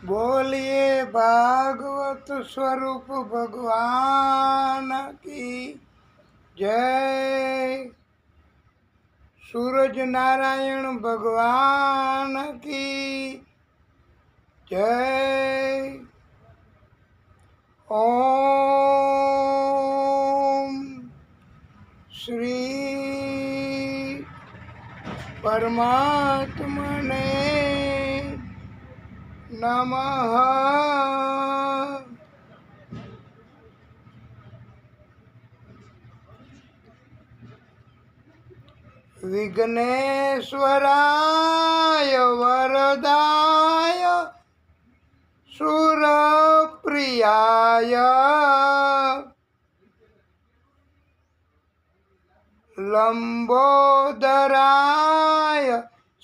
बोलिए भागवत स्वरूप भगवान की जय। सूरज नारायण भगवान की जय। ओम श्री परमात्मने नमः। विघ्नेश्वराय वरदाय सुरप्रियाय लंबोदराय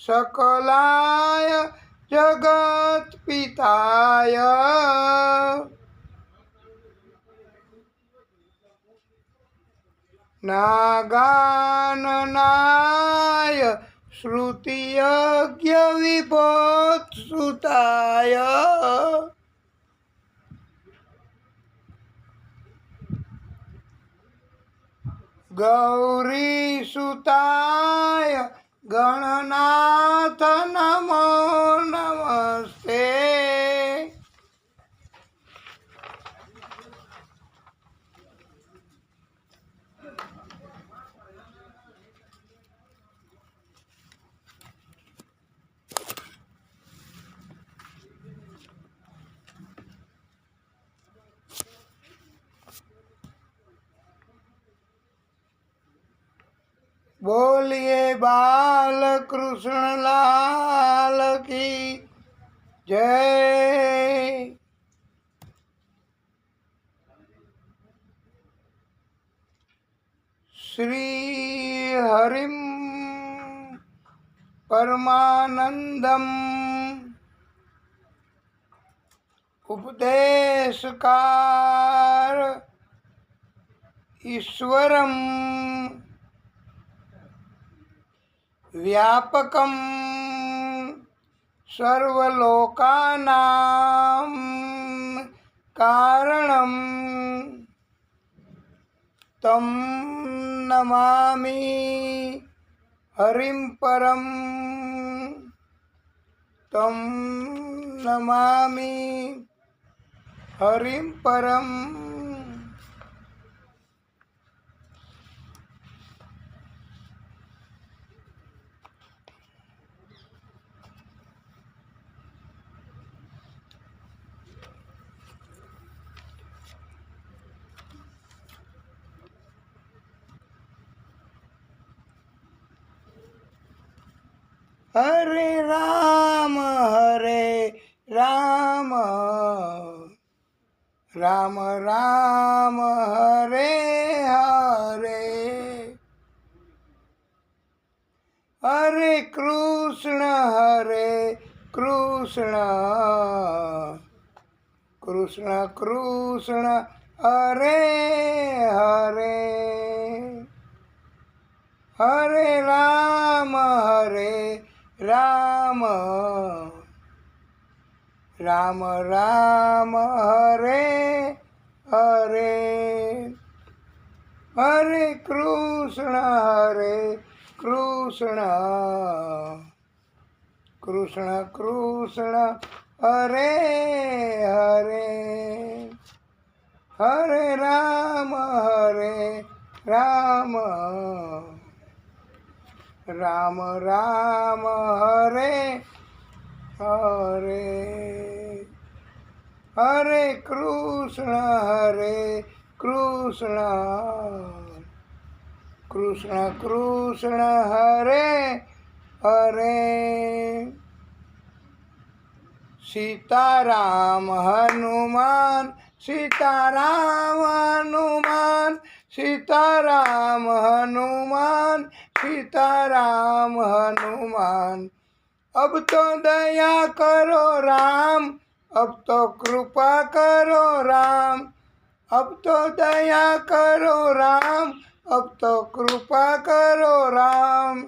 सकलाय जगत्पिताय नागाननाय श्रुतियज्ञ विभोत्सुताय गौरीसुताय गणनाथ नमो नमस्ते। बोलिए बाल कृष्ण लाल की जय। श्री हरिम परमानंदम उपदेशकार ईश्वरम व्यापकं सर्वलोकानां कारणं तं नमामि हरिं परं तं नमामि हरिं परं। हरे राम राम राम हरे हरे, हरे कृष्ण कृष्ण कृष्ण हरे हरे, हरे राम राम राम हरे हरे, हरे कृष्ण कृष्ण कृष्ण हरे हरे, हरे राम राम राम हरे हरे, हरे कृष्ण कृष्ण कृष्ण हरे हरे। सीताराम हनुमान सीताराम हनुमान सीताराम हनुमान सीताराम हनुमान। अब तो दया करो राम, अब तो कृपा करो राम, अब तो दया करो राम, अब तो कृपा करो राम।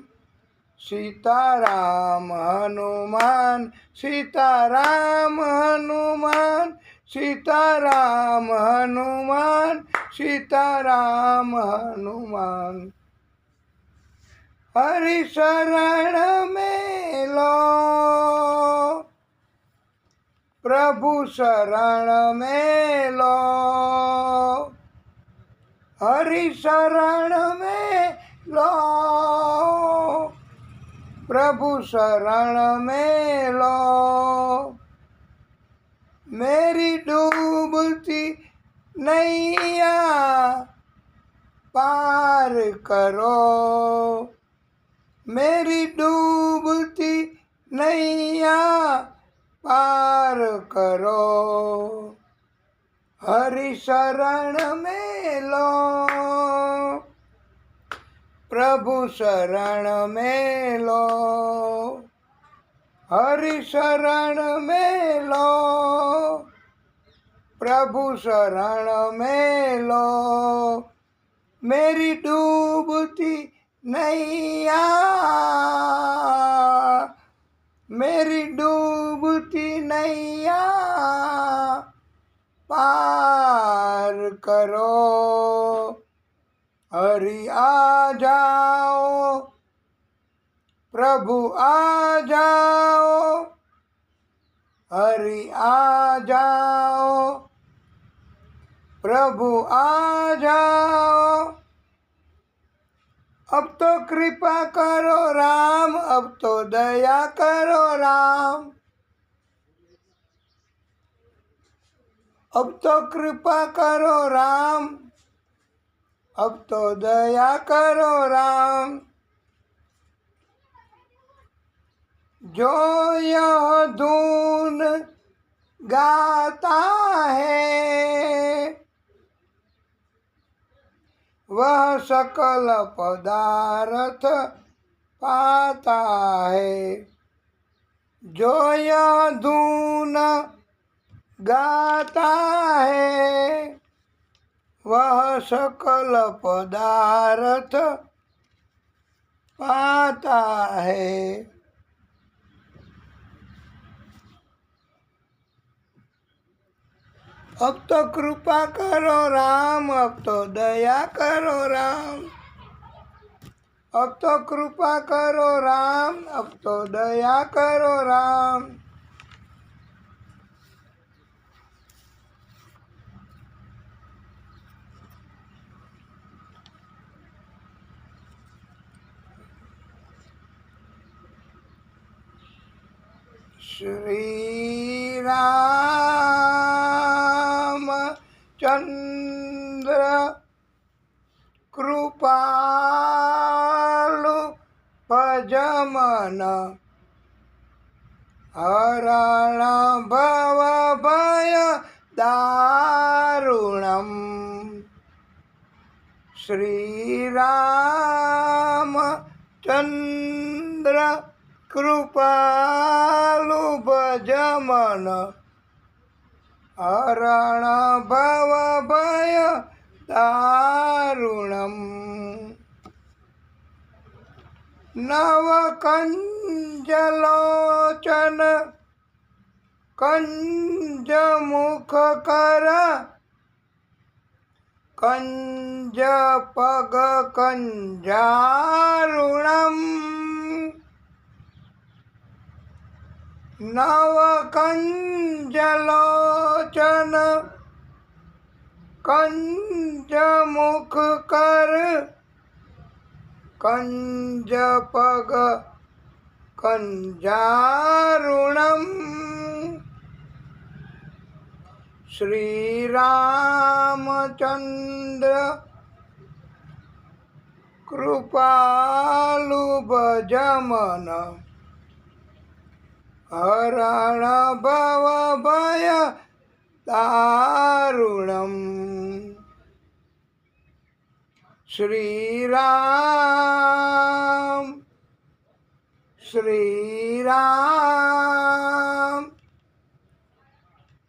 सीताराम हनुमान सीताराम हनुमान सीताराम हनुमान सीताराम हनुमान। हरि शरण में लो प्रभु शरण में लो हरि शरण में लो प्रभु शरण में लो। मेरी डूबती नैया पार करो मेरी डूबती नैया पार करो। हरि शरण में लो प्रभु शरण में लो हरि शरण में लो प्रभु शरण में लो। मेरी डूबती नैया मेरी डूबती नैया पार करो। हरि आ जाओ प्रभु आ जाओ हरि आ जाओ प्रभु आ जाओ। अब तो कृपा करो राम अब तो दया करो राम अब तो कृपा करो राम अब तो दया करो राम। जो यह धून गाता है वह सकल पदार्थ पाता है। जो यह धून गाता है वह सकल पदार्थ पाता है। अब तो कृपा करो राम अब तो दया करो राम अब तो कृपा करो राम अब तो दया करो राम। श्री राम चंद्र कृपालु भजमन हरण भव भय दारुणम। श्री राम चंद्र कृपालु भजमन हरण भव भय दारुणम। नव कंजलोचन कंज मुख कर कंज पग कंजारुणम। नव कंजलोचन कंज मुख कर कंज पग कंजारुणम। श्री रामचंद्र कृपालु भजमन हरण भव भय दारुणम। श्री राम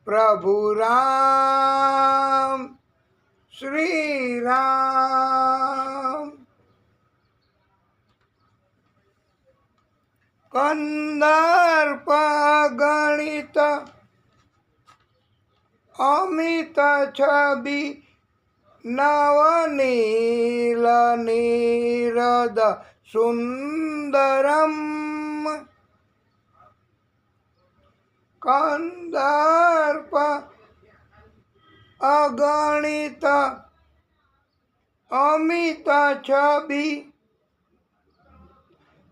प्रभु राम श्री राम। કંદર્પ ગણિત અમિત છબી નવનીલ નીરદ સુંદરમ કંદર્પ અગણિત અમિત છબી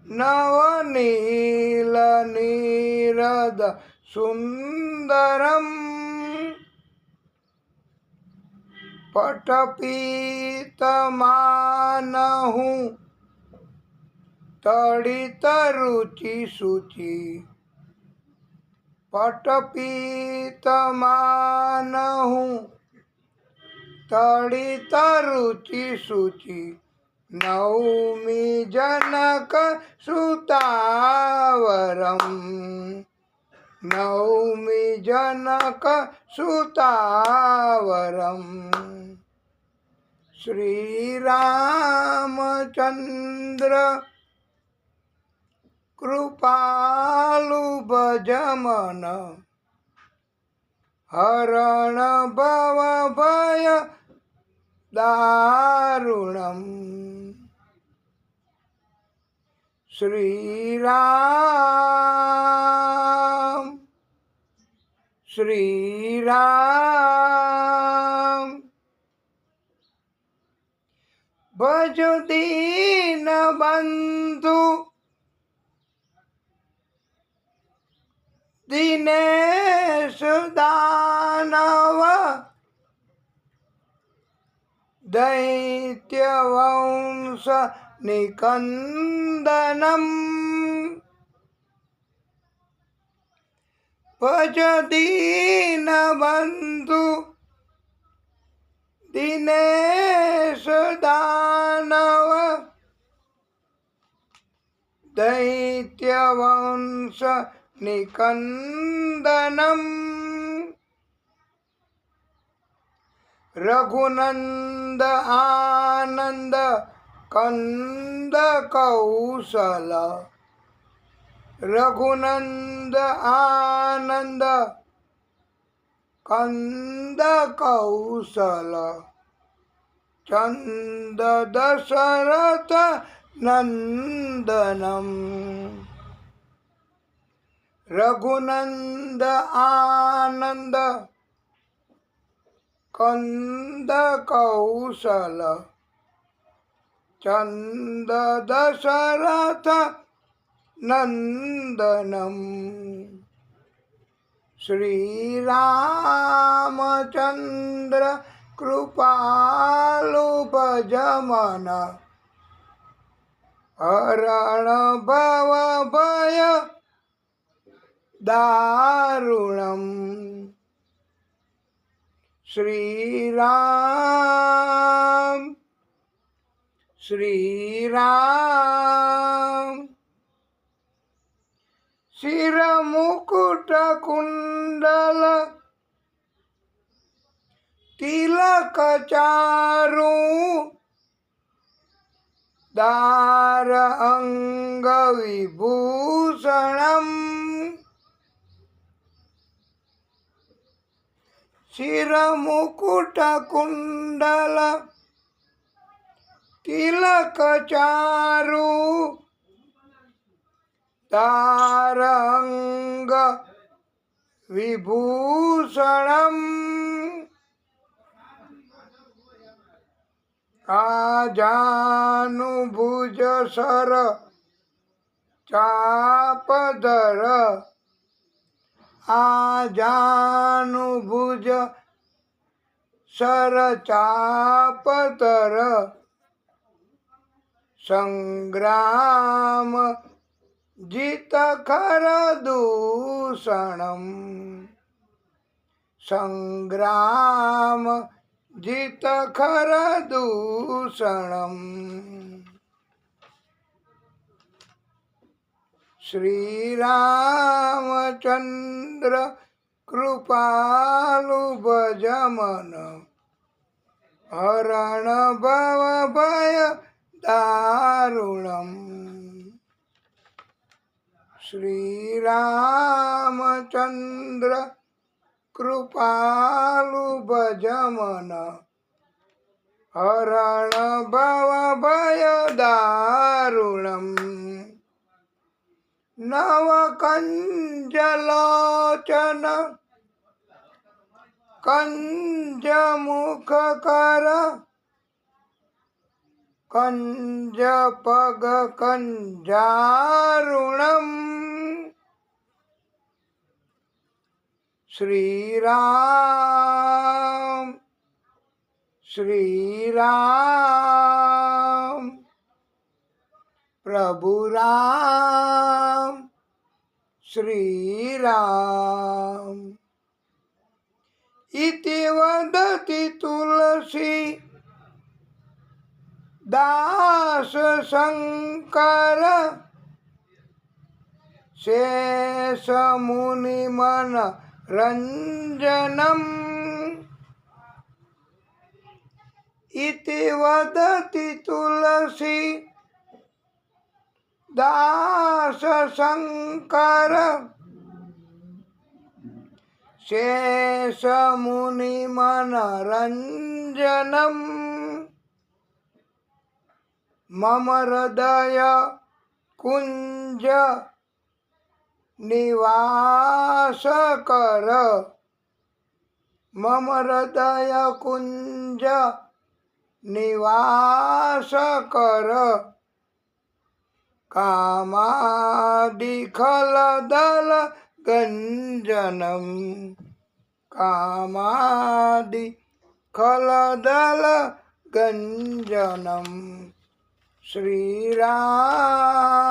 નવનીલ નીરદ સુંદરમ પટપીતમાનહુ તડિત રુચિ શુચિ પટપીતમાનહુ તડિત રુચિ શુચિ નૌમિ જનક સુતાવરમ નૌમિ જનક સુતાવરમ શ્રી રામચંદ્ર કૃપાલુ ભજમન હરણ ભવ ભય દારુણમ શ્રી રામ શ્રી રામ ભજ દીન બંધુ દિનેશ દાનવ દૈત્ય વંશ નિકંદનમ ભજ દીન બંધુ દિનેશ દાનવ દૈત્ય વંશ નિકંદનમ રઘુનંદ આનંદ કંદ કૌશલ રઘુનંદ આનંદ કંદ કૌશલ ચંદ દશરથ નંદનમ રઘુનંદ આનંદ કંદ કૌશલ ચંદ દશરથ નંદનમ શ્રી રામચંદ્ર કૃપાલુ ભજમન હરણ ભવ ભય દારુણમ શ્રી રામ શ્રી રામ શિર મુકુટ કુંડલ તિલક ચારુ દાર અંગ વિભૂષણમ શિર મુકુટ કુંડલ તિલક ચારુ દાર અંગ વિભૂષણમ આજાનુભુજ સર ચાપધર આજાનુભુજ સર ચાપધર સંગ્રામ જીત ખર દૂષણમ સંગ્રામ જીત ખર દૂષણમ શ્રી રામચંદ્ર કૃપાલુ ભજમન હરણ ભવ ભય દારુણમ શ્રી રામચંદ્ર કૃપાલુ ભજમન હરણ ભવ ભય દારુણમ નવ કંજલોચન કંજ મુખ કર કંજ પગ કંજારુણમ શ્રી રામ શ્રી રામ પ્રભુ રામ શ્રી રામ ઇતિ વદતિ તુલસી દાસ શંકર શેષ મુનિ મન રંજનમ ઇતિ વદતિ તુલસી દાસ શંકર શેષ મુનિ મન રંજનમ મમ હૃદય કુંજ નિવાસ કર મમ હૃદય કુંજ નિવાસ કર કામાદિ ખલદલ ગંજનમ કામાદિ ખલદલ ગંજનમ શ્રી રામ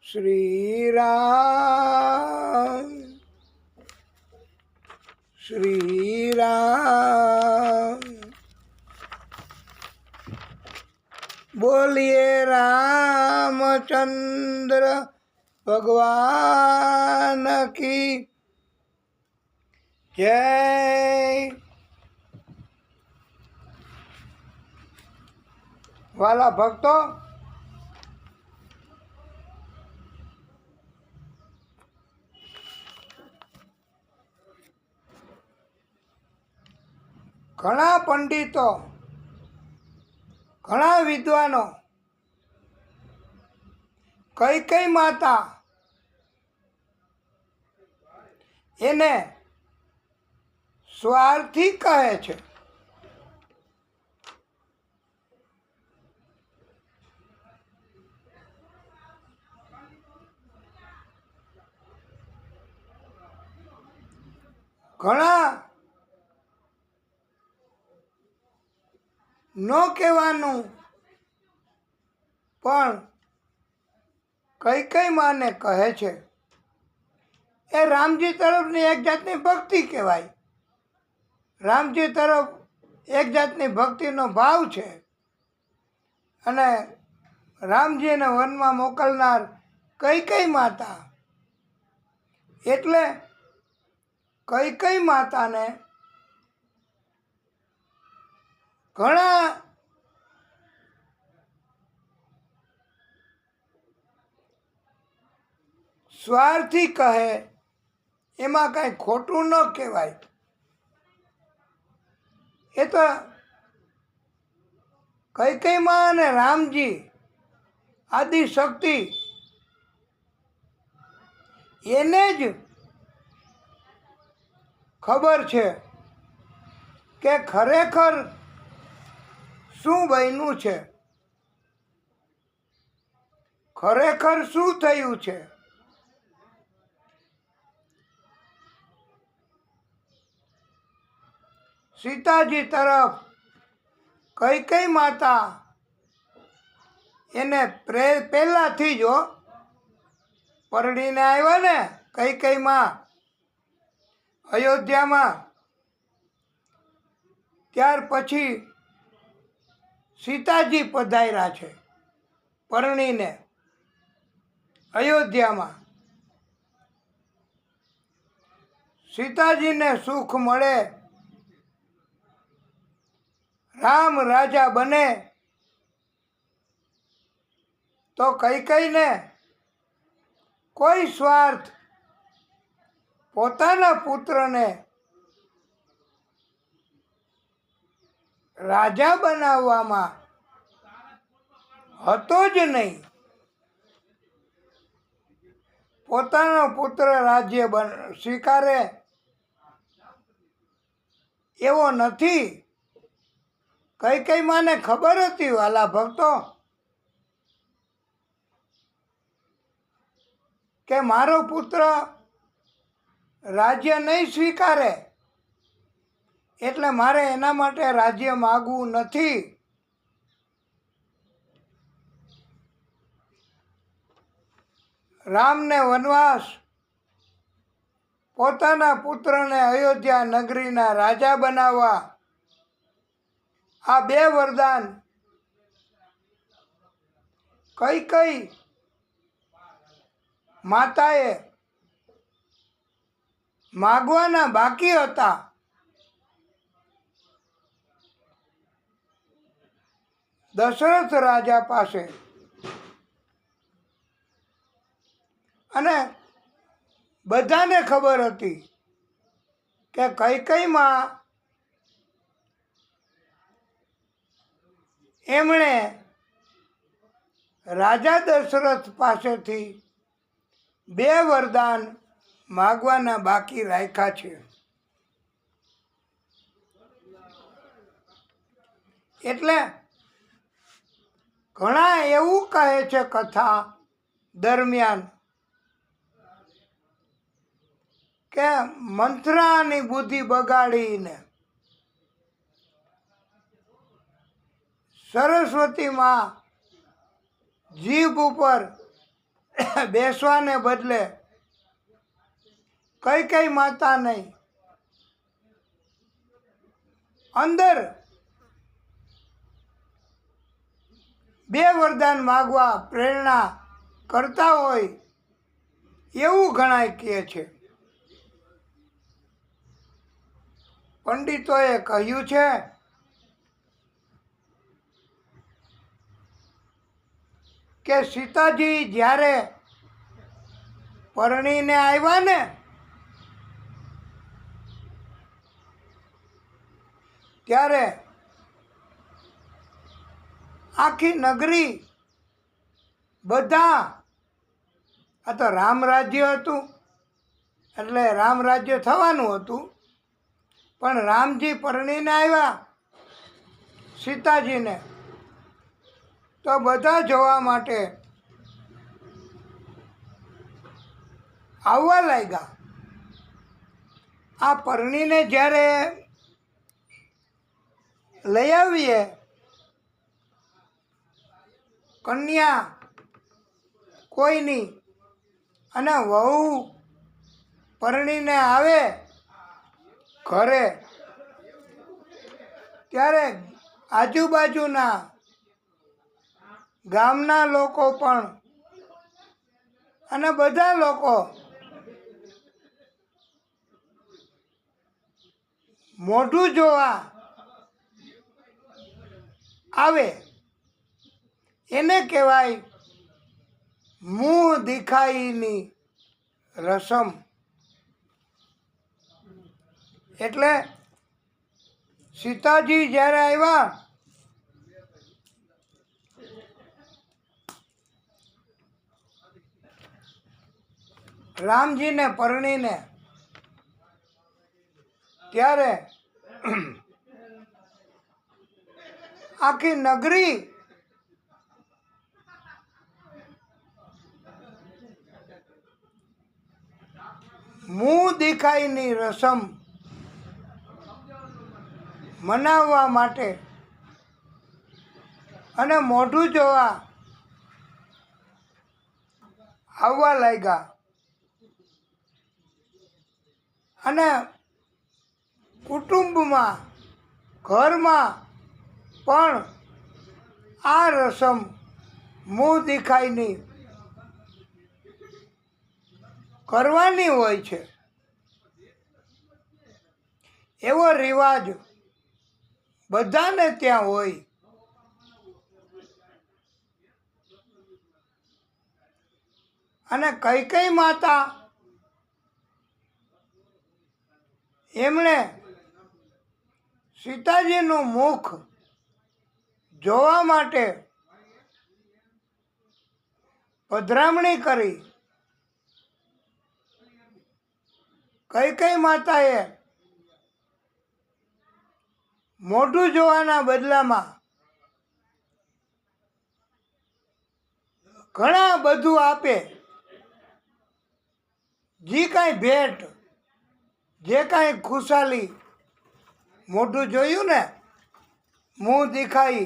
શ્રી રામ શ્રી રામ બોલીએ રામચંદ્ર ભગવાન કી જય. વાલા ભક્તો, ઘણા પંડિતો, ઘણા વિદ્વાનો કઈ માતા એને સ્વાર્થી કહે છે. ઘણા ન કહેવાનું પણ કઈ માને કહે છે. એ રામજી તરફની એક જાતની ભક્તિ કહેવાય. રામજી તરફ એક જાતની ભક્તિનો ભાવ છે. અને રામજીને વનમાં મોકલનાર કઈ માતા, એટલે કઈ માતાને ઘણા સ્વાર્થી કહે એમાં કાંઈ ખોટું ન કહેવાય. એ તો કઈ માં અને રામજી આદિ શક્તિ એને જ ખબર છે કે ખરેખર શું બન્યું છે, ખરેખર શું થયું છે. સીતાજી તરફ કઈ માતા એને પહેલાથી જ પરણીને આવ્યા ને કઈ માં અયોધ્યામાં, ત્યાર પછી સીતાજી પધાર્યા છે પરણીને અયોધ્યામાં. સીતાજીને સુખ મળે, રામ રાજા બને, તો કઈને કોઈ સ્વાર્થ પોતાના પુત્રને રાજા બનાવવામાં હતો જ નહીં. પોતાનો પુત્ર રાજ્ય સ્વીકારે એવો નથી. કઈ માને ખબર હતી વાલા ભક્તો કે મારો પુત્ર રાજ્ય નહીં સ્વીકારે એટલે મારે એના માટે રાજ્ય માગવું નથી. રામને વનવાસ, પોતાના પુત્રને અયોધ્યા નગરીના રાજા બનાવવા, આ બે વરદાન કઈ માતાએ માગવાના બાકી હતા. દશરથ રાજા પાસે અને બધાને ખબર હતી કે કઈકઈમાં એમણે રાજા દશરથ પાસેથી બે વરદાન માગવાના બાકી રાખ્યા છે. એટલે ઘણા એવું કહે છે કથા દરમિયાન કે મંથરાની બુદ્ધિ બગાડીને સરસ્વતીમાં જીભ ઉપર બેસવાને બદલે કઈ માતા નહીં અંદર બે વરદાન માગવા પ્રેરણા કરતા હોય એવું ઘણાય કહે છે. પંડિતોએ કહ્યું છે કે સીતાજી જ્યારે પરણીને આવ્યા ને ત્યારે આખી નગરી બધા, આ તો રામ રાજ્ય હતું એટલે રામ રાજ્ય થવાનું હતું, પણ રામજી પરણીને આવ્યા સીતાજીને તો બધા જોવા માટે આવવા લાગ્યા. આ પરણીને જ્યારે લઈ આવીએ કન્યા કોઈની અને વહુ પરણીને આવે ઘરે ત્યારે આજુબાજુના ગામના લોકો પણ અને બધા લોકો મોઢું જોવા આવે. એને કહેવાય મુંહ દિખાઈની રસમ. એટલે સીતાજી જ્યારે આવ્યા રામજીને પરણીને ત્યારે આખી નગરી મુંહ દેખાઈની રસમ મનાવવા માટે અને મોઢું જોવા આવવા લાગ્યા. અને કુટુંબમાં ઘરમાં પણ આ રસમ મુંહ દેખાઈની કરવાની હોય છે. એવો રિવાજ બધાને ત્યાં હોય. અને કૈકેયી માતા એમણે સીતાજીનું મુખ જોવા માટે પધરામણી કરી. કૈકેયી માતાએ મોઢું જોવાના બદલામાં ઘણા બધું આપે. જે કાંઈ ભેટ, જે કાંઈ ખુશાલી, મોઢું જોયું ને, મું દેખાઈ,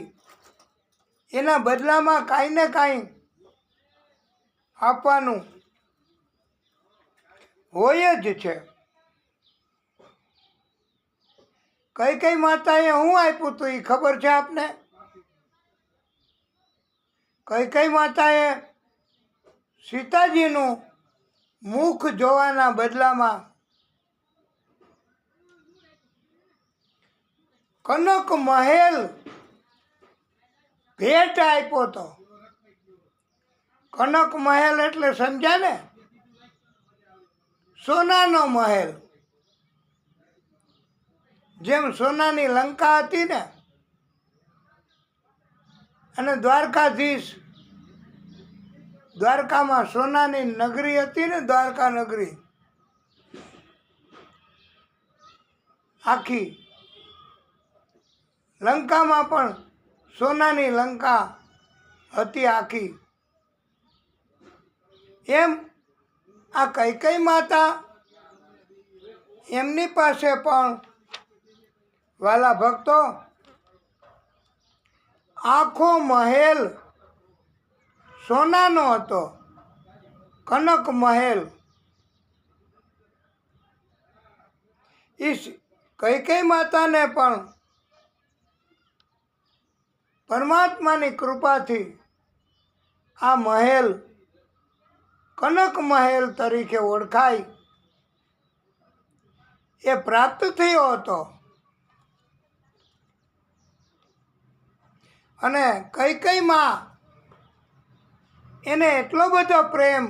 એના બદલામાં કાંઈ ને કાંઈ આપવાનું હોય જ છે. કૈકેયી માતાએ શું આપ્યું હતું એ ખબર છે આપને? કૈકેયી માતાએ સીતાજીનું મુખ જોવાના બદલામાં કનક મહેલ ભેટ આપ્યો હતો. કનક મહેલ એટલે સમજ્યા ને? સોનાનો મહેલ. જેમ સોનાની લંકા હતી ને, અને દ્વારકાધીશ, દ્વારકામાં સોનાની નગરી હતી ને, દ્વારકા નગરી આખી. લંકામાં પણ સોનાની લંકા હતી આખી. એમ આ કૈકેયી માતા, એમની પાસે પણ વાલા ભક્તો આખો મહેલ સોનાનો હતો, કનક મહેલ. ઈ કૈકેયી માતાને પણ પરમાત્માની કૃપાથી આ મહેલ કનક મહેલ તરીકે ઓળખાય એ પ્રાપ્ત થયો હતો. અને કૈકેયી માં એને એટલો બધો પ્રેમ,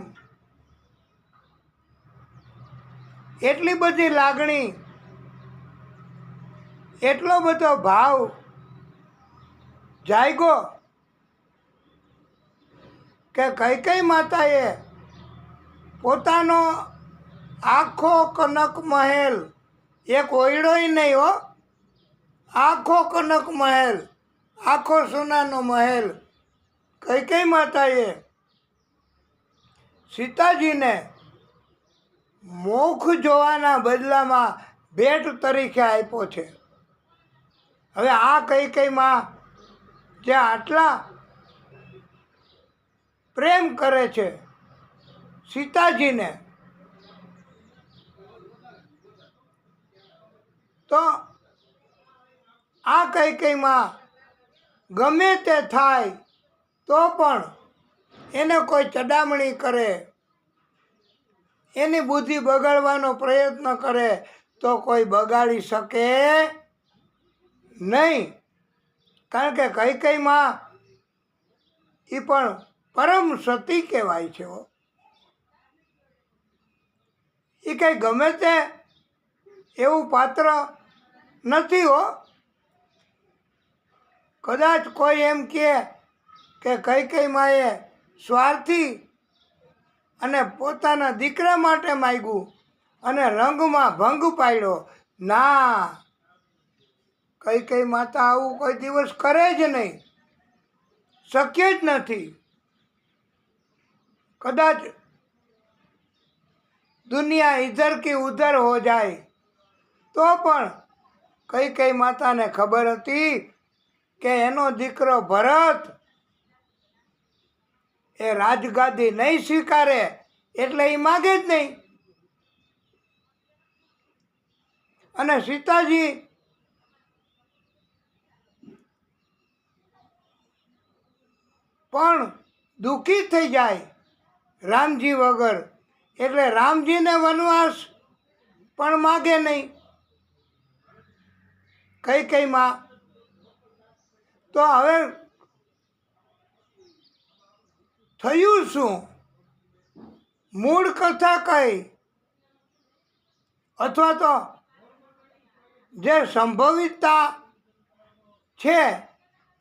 એટલી બધી લાગણી, એટલો બધો ભાવ જાગ્યો કે કૈકેયી માતાએ પોતાનો આખો કનક મહેલ, એક ઓયડોય નહીં હો, આખો કનક મહેલ, આખો સોનાનો મહેલ કૈકેયી માતાએ સીતાજીને મુખ જોવાના બદલામાં ભેટ તરીકે આપ્યો છે. હવે આ કૈકેયી માં જે આટલા પ્રેમ કરે છે સીતાજીને, તો આ કૈકેયી માં ગમે તે થાય તો પણ એને કોઈ ચડામણી કરે, એની બુદ્ધિ બગાડવાનો પ્રયત્ન કરે તો કોઈ બગાડી શકે નહીં. કારણ કે કૈકેયી માં એ પણ પરમ સતી કહેવાય છે. એ કંઈ ગમે તે એવું પાત્ર નથી હો. કદાચ કોઈ એમ કહે કે કૈકેયી માએ સ્વાર્થી અને પોતાના દીકરા માટે માગ્યું અને રંગમાં ભંગ પાડ્યો. ના, કૈકેયી માતા આવું કોઈ દિવસ કરે જ નહીં, શક્ય જ નથી. કદાચ દુનિયા ઇધર કી ઉધર હો જાય તો પણ કૈકેયી માતાને ખબર હતી કે એનો દીકરો ભરત એ રાજગાદી નહીં સ્વીકારે, એટલે એ માગે જ નહીં. અને સીતાજી પણ દુઃખી થઈ જાય રામજી વગર, એટલે રામજીને વનવાસ પણ માગે નહીં કૈકેયી માં. તો હવે થયું શું? મૂળ કથા કઈ અથવા તો જે સંભવિતતા છે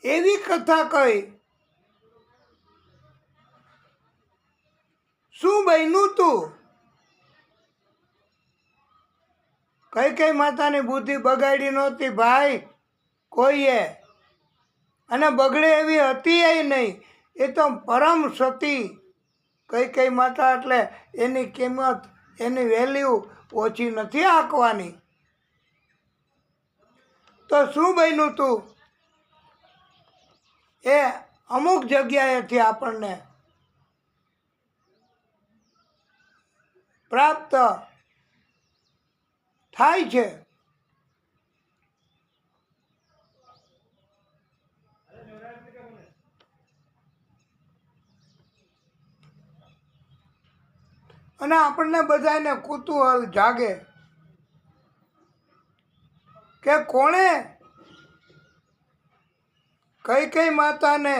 એવી કથા કઈ? શું બન્યું તું? કઈ માતાની બુદ્ધિ બગાડી નહોતી ભાઈ કોઈએ, અને બગડે એવી હતી એ નહીં. એ તો પરમ સતી. કઈ માતા એટલે એની કિંમત, એની વેલ્યુ ઓછી નથી આંકવાની. તો શું બન્યું તું એ અમુક જગ્યાએથી આપણને પ્રાપ્ત થાય છે. અને આપણને બધાને કુતૂહલ જાગે કે કોણે કઈ માતાને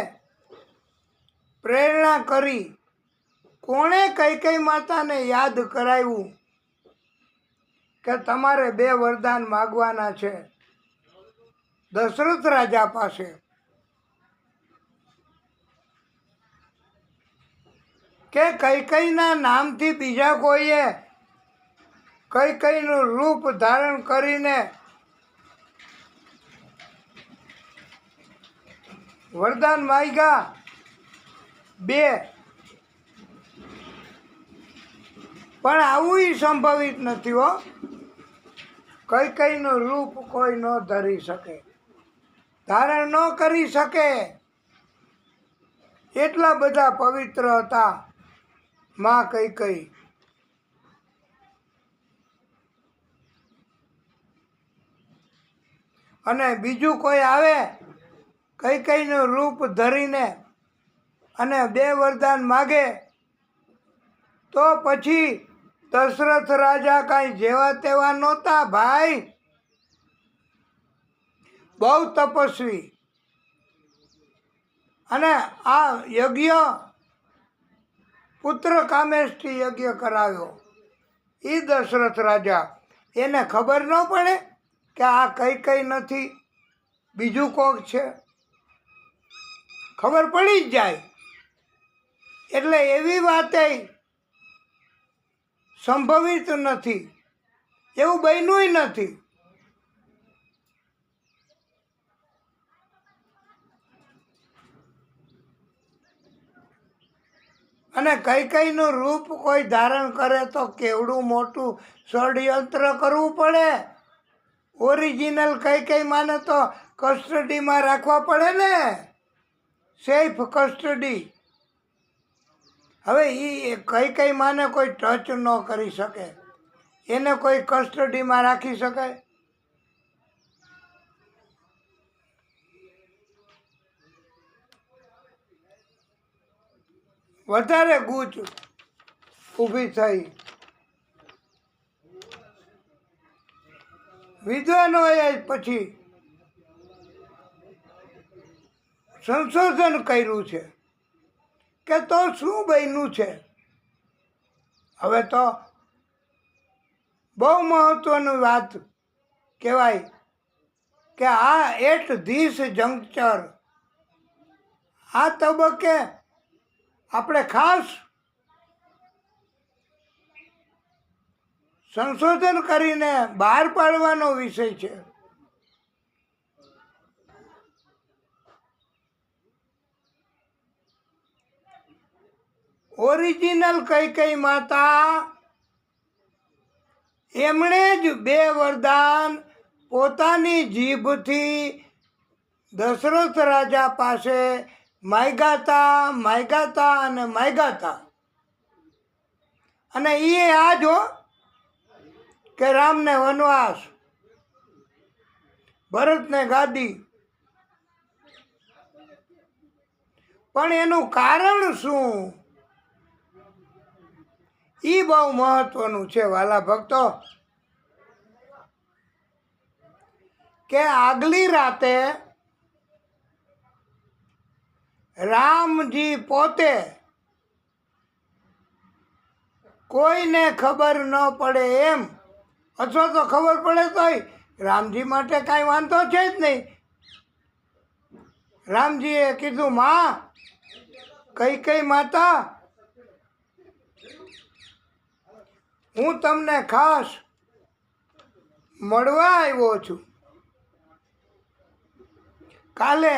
પ્રેરણા કરી, કોણે કઈ માતાને યાદ કરાવ્યું કે તમારે 2 વરદાન માગવાના છે દશરથ રાજા પાસે. કે કઈના નામથી બીજા કોઈએ કઈનું રૂપ ધારણ કરીને વરદાન માગ્યા 2, પણ આવું સંભવિત નથી હો. કઈનું રૂપ કોઈ ન ધરી શકે, ધારણ ન કરી શકે. એટલા બધા પવિત્ર હતા માં કઈ. અને બીજું કોઈ આવે કઈનું રૂપ ધરીને અને 2 વરદાન માગે તો પછી દશરથ રાજા કાંઈ જેવા તેવા નહોતા ભાઈ. બહુ તપસ્વી. અને આ યજ્ઞ પુત્ર કામેશથી યજ્ઞ કરાવ્યો એ દશરથ રાજા. એને ખબર ન પડે કે આ કઈ નથી, બીજું કોક છે? ખબર પડી જ જાય. એટલે એવી વાતે સંભવિત નથી, એવું બન્યું નથી. અને કઈનું રૂપ કોઈ ધારણ કરે તો કેવડું મોટું ષડયંત્ર કરવું પડે. ઓરિજિનલ કઈ માને તો કસ્ટડીમાં રાખવા પડે ને, સેફ કસ્ટડી. હવે એ કઈ માને કોઈ ટચ ન કરી શકે, એને કોઈ કસ્ટડીમાં રાખી શકાય? વધારે ગૂંચ ઊભી થઈ. વિદ્વાનોએ પછી સંશોધન કર્યું છે કે તો શું બન્યું છે. હવે તો બહુ મહત્વની વાત કહેવાય કે આ એટ ધીસ જંકચર, આ તબક્કે આપણે ખાસ સંશોધન કરીને બહાર પાડવાનો વિષય છે. ઓરિજિનલ કઈ માતા એમણે જ 2 વરદાન પોતાની જીભથી દશરથ રાજા પાસે માગ્યા હતા. અને એ આ જો કે રામને વનવાસ, ભરતને ગાદી. પણ એનું કારણ શું એ બહુ મહત્વનું છે વાલા ભક્તો. કે આગલી રાતે રામજી પોતે કોઈને ખબર ન પડે એમ, અથવા તો ખબર પડે તોય રામજી માટે કાંઈ વાંધો છે જ નહીં. રામજીએ કીધું, માં કઈ માતા, હું તમને ખાસ મળવા આવ્યો છું. કાલે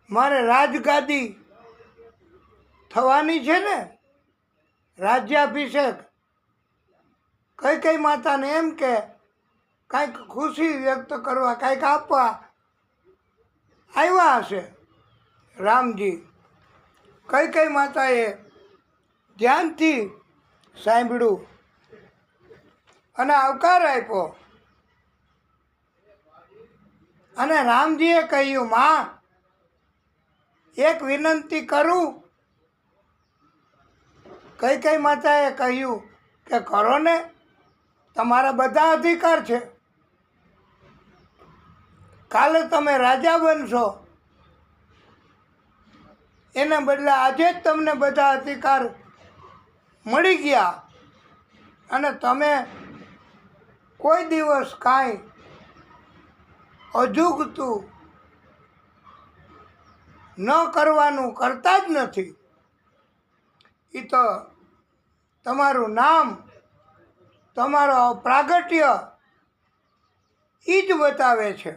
મારે રાજગાદી થવાની છે ને, રાજ્યાભિષેક. કઈ માતાને એમ કે કાંઈક ખુશી વ્યક્ત કરવા, કાંઈક આપવા આવ્યા હશે રામજી. કઈ માતાએ ધ્યાનથી સાંભળ્યું અને આવકાર આપ્યો. અને રામજીએ કહ્યું, માં એક વિનંતી કરું. કઈ માતાએ કહ્યું કે કરો ને, તમારા બધા અધિકાર છે. કાલે તમે રાજા બનશો, એને બદલે આજે જ તમને બધા અધિકાર મળી ગયા અને તમે કોઈ દિવસ કાંઈ અજુગતું ન કરવાનું કરતા જ નથી. એ તો તમારું નામ, તમારો પ્રાગટ્ય એ જ બતાવે છે.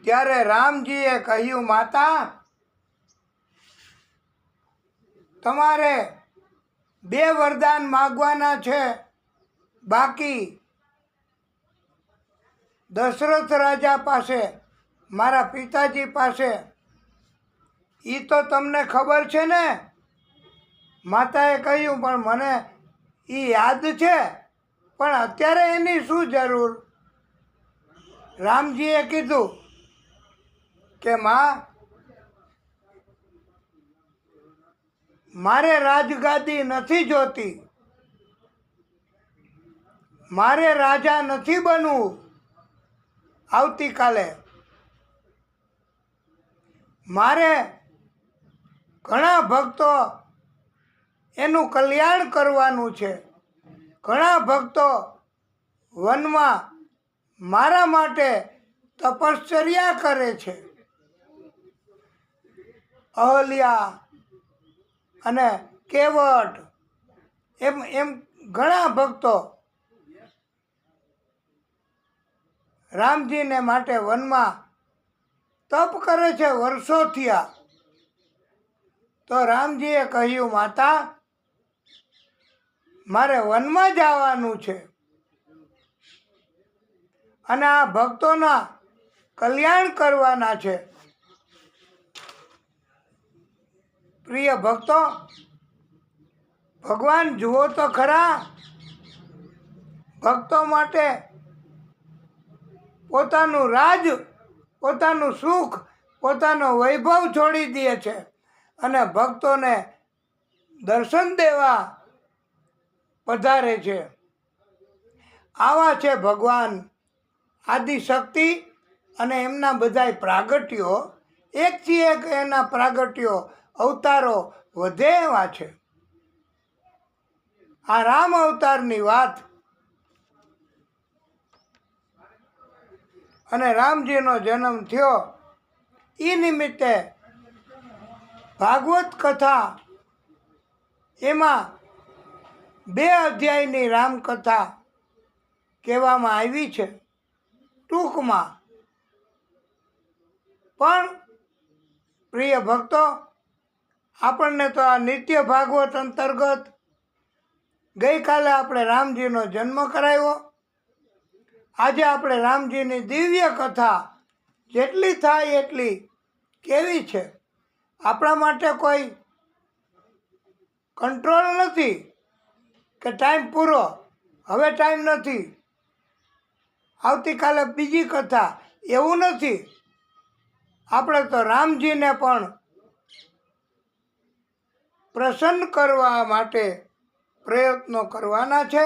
ત્યારે રામજીએ કહ્યું, માતા તમારે 2 વરદાન માગવાના છે બાકી. દશરથ રાજા પાસે, મારા પિતાજી પાસે. એ તો તમને ખબર છે ને? માતાએ કહ્યું, પણ મને એ યાદ છે, પણ અત્યારે એની શું જરૂર? રામજીએ કીધું કે માં, મારે રાજગાદી નથી જોતી, મારે રાજા નથી બનવું આવતીકાલે. મારે ઘણા ભક્તો એનું કલ્યાણ કરવાનું છે. ઘણા ભક્તો વનમાં મારા માટે તપશ્ચર્યા કરે છે. અહલ્યા અને કેવટ એમ ઘણા ભક્તો રામજીને માટે વનમાં તપ કરે છે વર્ષો થયા. તો રામજીએ કહ્યું, માતા મારે વનમાં જવાનું છે અને આ ભક્તોના કલ્યાણ કરવાના છે. પ્રિય ભક્તો, ભગવાન જુઓ તો ખરા, ભક્તો માટે પોતાનું રાજ, પોતાનું સુખ, પોતાનો વૈભવ છોડી દે છે અને ભક્તોને દર્શન દેવા પધારે છે. આવા છે ભગવાન આદિશક્તિ અને એમના બધાય પ્રાગટ્યો. એકથી એક એના પ્રાગટ્યો, અવતારો વધે એવા છે. આ રામ અવતારની વાત અને રામજીનો જન્મ થયો એ નિમિત્તે ભાગવત કથા, એમાં 2 અધ્યાયની રામકથા કહેવામાં આવી છે ટૂંકમાં. પણ પ્રિય ભક્તો, આપણને તો આ નિત્ય ભાગવત અંતર્ગત ગઈકાલે આપણે રામજીનો જન્મ કરાવ્યો. આજે આપણે રામજીની દિવ્ય કથા જેટલી થાય એટલી કેવી છે. આપણા માટે કોઈ કંટ્રોલ નથી કે ટાઈમ પૂરો, હવે ટાઈમ નથી, આવતીકાલે બીજી કથા, એવું નથી. આપણે તો રામજીને પણ પ્રસન્ન કરવા માટે પ્રયત્નો કરવાના છે.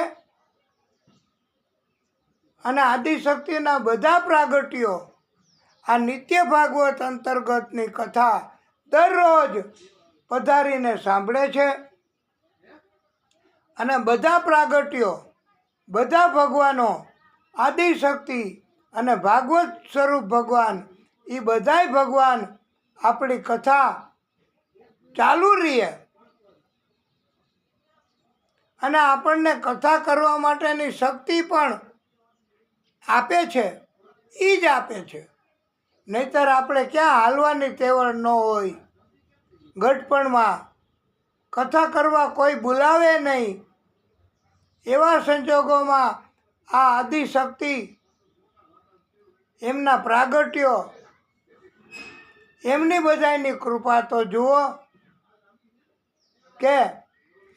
અને આદિશક્તિના બધા પ્રાગટ્યો આ નિત્ય ભાગવત અંતર્ગતની કથા દરરોજ પધારીને સાંભળે છે. અને બધા પ્રાગટ્યો, બધા ભગવાનો, આદિશક્તિ અને ભાગવત સ્વરૂપ ભગવાન, એ બધાય ભગવાન આપણી કથા ચાલુ રહીએ અને આપણને કથા કરવા માટેની શક્તિ પણ આપે છે. એ જ આપે છે. નહીંતર આપણે ક્યાં હાલવાની તેવડ ન હોય. ગઢપણમાં કથા કરવા કોઈ બોલાવે નહીં. એવા સંજોગોમાં આ આદિશક્તિ, એમના પ્રાગટ્યો, એમની બધાની કૃપા તો જુઓ કે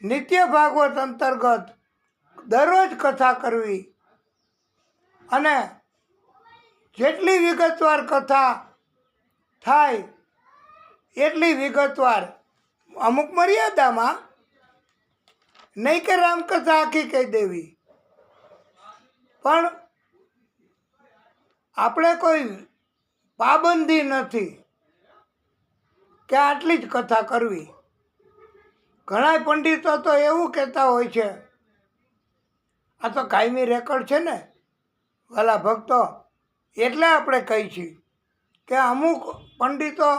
નિત્ય ભાગવત અંતર્ગત દરરોજ કથા કરવી અને જેટલી વિગતવાર કથા થાય એટલી વિગતવાર, અમુક મર્યાદામાં, નહીં કે રામકથા આખી કહી દેવી, પણ આપણે કોઈ પાબંદી નથી કે આટલી જ કથા કરવી. ઘણા પંડિતો તો એવું કહેતા હોય છે, આ તો કાયમી રેકોર્ડ છે ને વાલા ભક્તો, એટલે આપણે કહી છીએ કે અમુક પંડિતો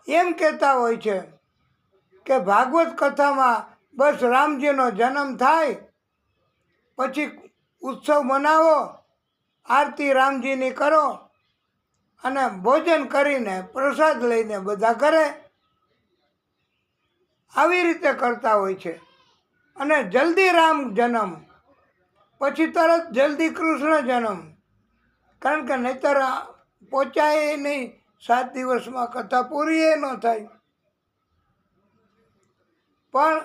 એમ કહેતા હોય છે કે ભાગવત કથામાં બસ રામજીનો જન્મ થાય, પછી ઉત્સવ મનાવો, આરતી રામજીની કરો અને ભોજન કરીને પ્રસાદ લઈને બધા ઘરે. આવી રીતે કરતા હોય છે. અને જલ્દી રામ જન્મ, પછી તરત જલ્દી કૃષ્ણ જન્મ, કારણ કે નહીંતર પહોંચાય નહીં, 7 દિવસમાં કથા પૂરી એ ન થાય. પણ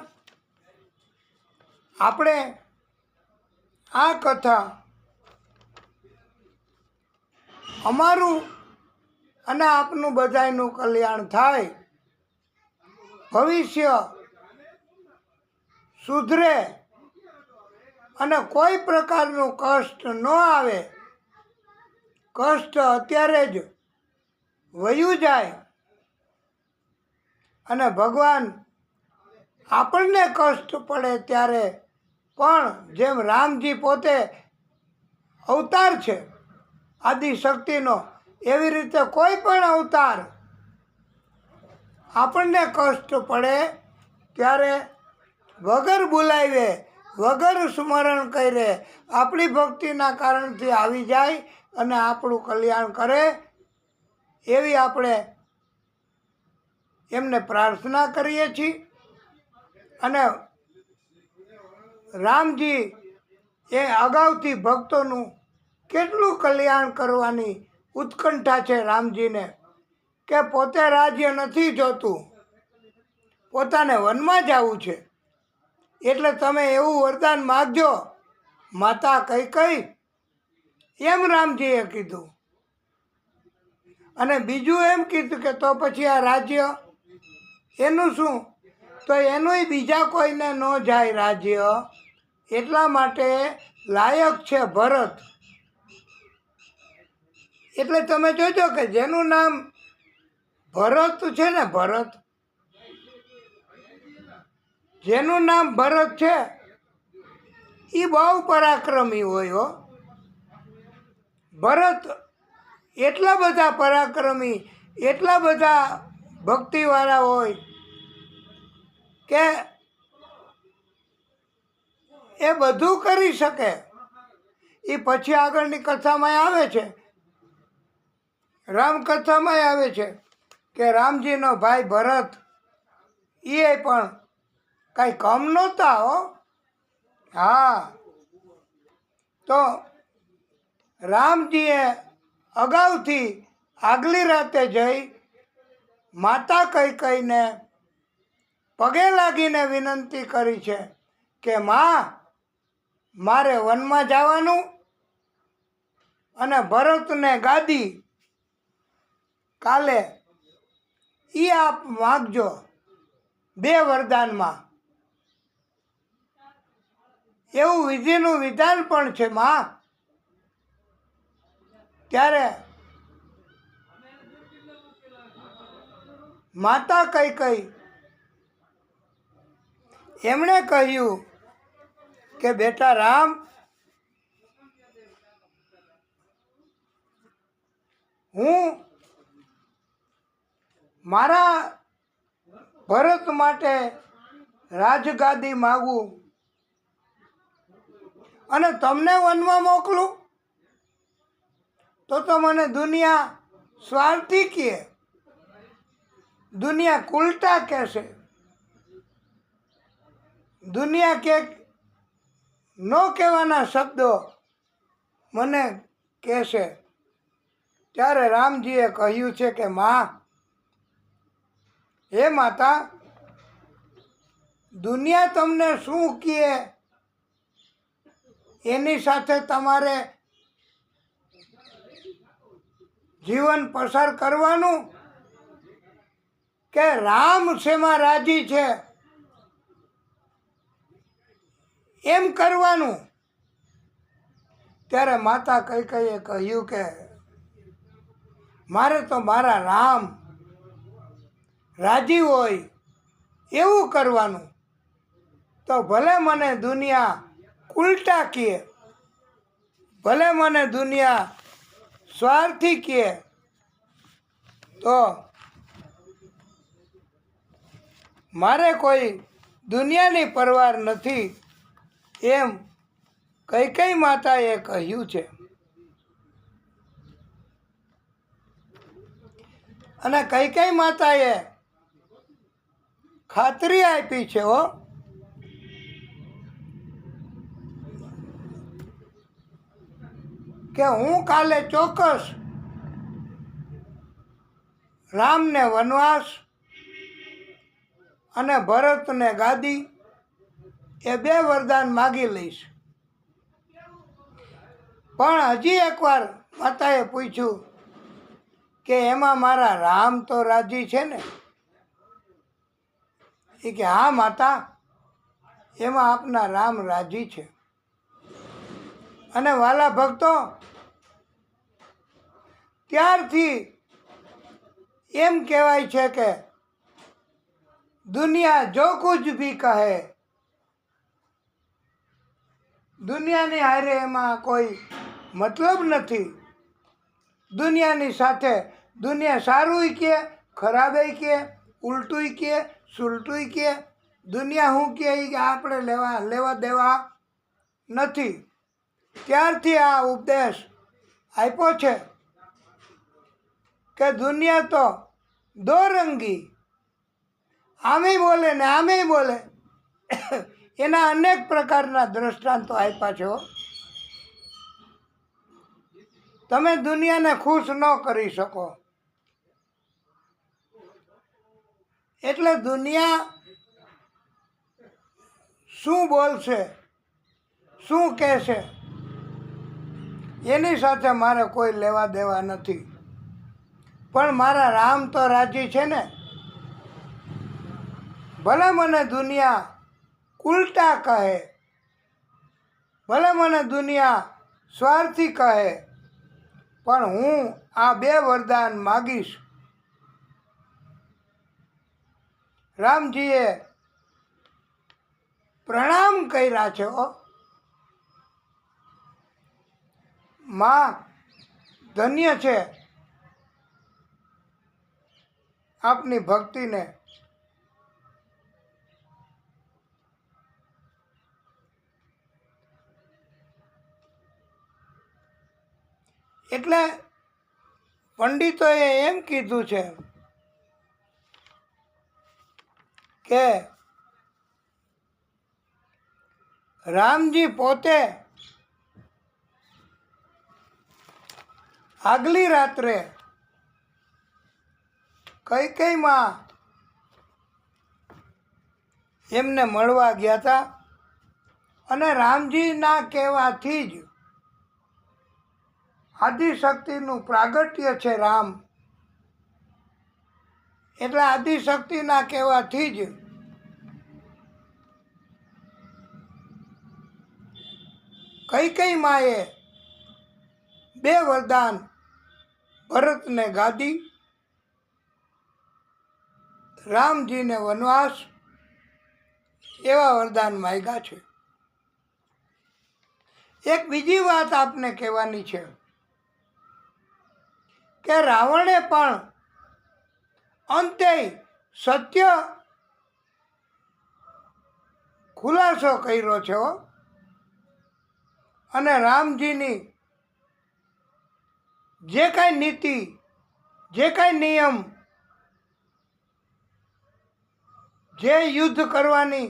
આપણે આ કથા અમારું અને આપનું બધાયનું કલ્યાણ થાય, ભવિષ્ય સુધરે અને કોઈ પ્રકારનું કષ્ટ ન આવે, કષ્ટ અત્યારે જ વયું જાય અને ભગવાન આપણને કષ્ટ પડે ત્યારે પણ, જેમ રામજી પોતે અવતાર છે આદિશક્તિનો, એવી રીતે કોઈ પણ અવતાર આપણને કષ્ટ પડે ત્યારે વગર બોલાવે, વગર સ્મરણ કરે, આપણી ભક્તિના કારણથી આવી જાય અને આપણું કલ્યાણ કરે, એવી આપણે એમને પ્રાર્થના કરીએ છીએ. અને રામજી એ અગાઉથી ભક્તોનું કેટલું કલ્યાણ કરવાની ઉત્કંઠા છે રામજીને, કે પોતે રાજ્ય નથી જોતું, પોતાને વનમાં જવું છે. એટલે તમે એવું વરદાન માગજો માતા કૈકેયી, એમ રામજીએ કીધું. અને બીજું એમ કીધું કે તો પછી આ રાજ્ય એનું શું? તો એનુંય બીજા કોઈને ન જાય રાજ્ય, એટલા માટે લાયક છે ભરત. એટલે તમે જોજો કે જેનું નામ ભરત છે ને, ભરત, જેનું નામ ભરત છે એ બહુ પરાક્રમી હોય હો. ભરત એટલા બધા પરાક્રમી, એટલા બધા ભક્તિવાળા હોય કે એ બધું કરી શકે. એ પછી આગળની કથામાં આવે છે, રામકથામાં આવે છે કે રામજીનો ભાઈ ભરત એ પણ કાંઈ કમ નહોતા હો. હા, તો રામજીએ અગાઉથી આગલી રાતે જઈ માતા કૈકેયીને પગે લાગીને વિનંતી કરી છે કે માં, મારે વનમાં જવાનું અને ભરતને ગાદી કાલે એ આપ માગજો 2 વરદાનમાં. એવું વિધિનું વિધાન પણ છે માં. ત્યારે માતા કૈકેયી એમણે કહ્યું કે બેટા રામ, હું મારા ભરત માટે રાજગાદી માગું અને તમને વનમાં મોકલું તો મને દુનિયા સ્વાર્થી કહે, દુનિયા ઉલટા કહેશે, દુનિયા કે ન કહેવાના શબ્દો મને કહેશે. ત્યારે રામજીએ કહ્યું છે કે માં, હે માતા, દુનિયા તમને શું કહે એની સાથે તમારે જીવન પસાર કરવાનું કે રામ શેમાં રાજી છે એમ કરવાનું. ત્યારે માતા કૈકેયીએ કહ્યું કે મારે તો મારા રામ રાજી હોય એવું કરવાનું. તો ભલે મને દુનિયા ઉલટા કહે, ભલે મને દુનિયા સ્વાર્થી કહે, તો મારે કોઈ દુનિયાની પરવાર નથી એમ કૈકેયી માતાએ કહ્યું છે. અને કૈકેયી માતાએ ખાતરી આપી છે કે હું કાલે ચોક્કસ રામને વનવાસ અને ભરતને ગાદી એ 2 વરદાન માગી લઈશ. પણ હજી એકવાર માતાએ પૂછ્યું કે એમાં મારા રામ તો રાજી છે ને? એ કે હા માતા, એમાં આપના રામ રાજી છે. અને વાલા ભક્તો, ત્યારથી એમ કહેવાય છે કે દુનિયા જો કુછ ભી કહે, દુનિયાની હારે એમાં કોઈ મતલબ નથી. દુનિયાની સાથે દુનિયા સારું કહે, ખરાબ કહે, ઉલટું કહે, સુલટું કહે, દુનિયા શું કહે કે આપણે લેવા દેવા નથી. ત્યારથી આ ઉપદેશ આપ્યો છે કે દુનિયા તો દો રંગી, આમેય બોલે ને આમેય બોલે. એના અનેક પ્રકારના દ્રષ્ટાંતો આપ્યા છે. તમે દુનિયાને ખુશ ન કરી શકો. એટલે દુનિયા શું બોલશે, શું કહેશે, એની સાથે મારે કોઈ લેવા દેવા નથી. પણ મારા રામ તો રાજી છે ને? ભલે મને દુનિયા ઉલટા કહે, ભલે મને દુનિયા સ્વાર્થી કહે, પણ હું આ 2 વરદાન માગીશ. રામજીએ પ્રણામ કર્યા છે. માં ધન્ય છે આપની ભક્તિને. એટલે પંડિતોએ એમ કીધું છે કે રામજી પોતે આગલી રાત્રે કૈકેયીમાં એમને મળવા ગયા હતા અને રામજીના કહેવાથી જ આદિશક્તિનું પ્રાગટ્ય છે રામ. એટલે આદિશક્તિના કહેવાથી જ કૈકેયી માએ 2 વરદાન, ભરતને ગાદી, રામજીને વનવાસ એવા વરદાન માંગ્યા છે. એક બીજી વાત આપને કહેવાની છે કે રાવણે પણ અંતે સત્ય ખુલાસો કર્યો છે અને રામજીની જે કાંઈ નીતિ, જે કાંઈ નિયમ, જે યુદ્ધ કરવાની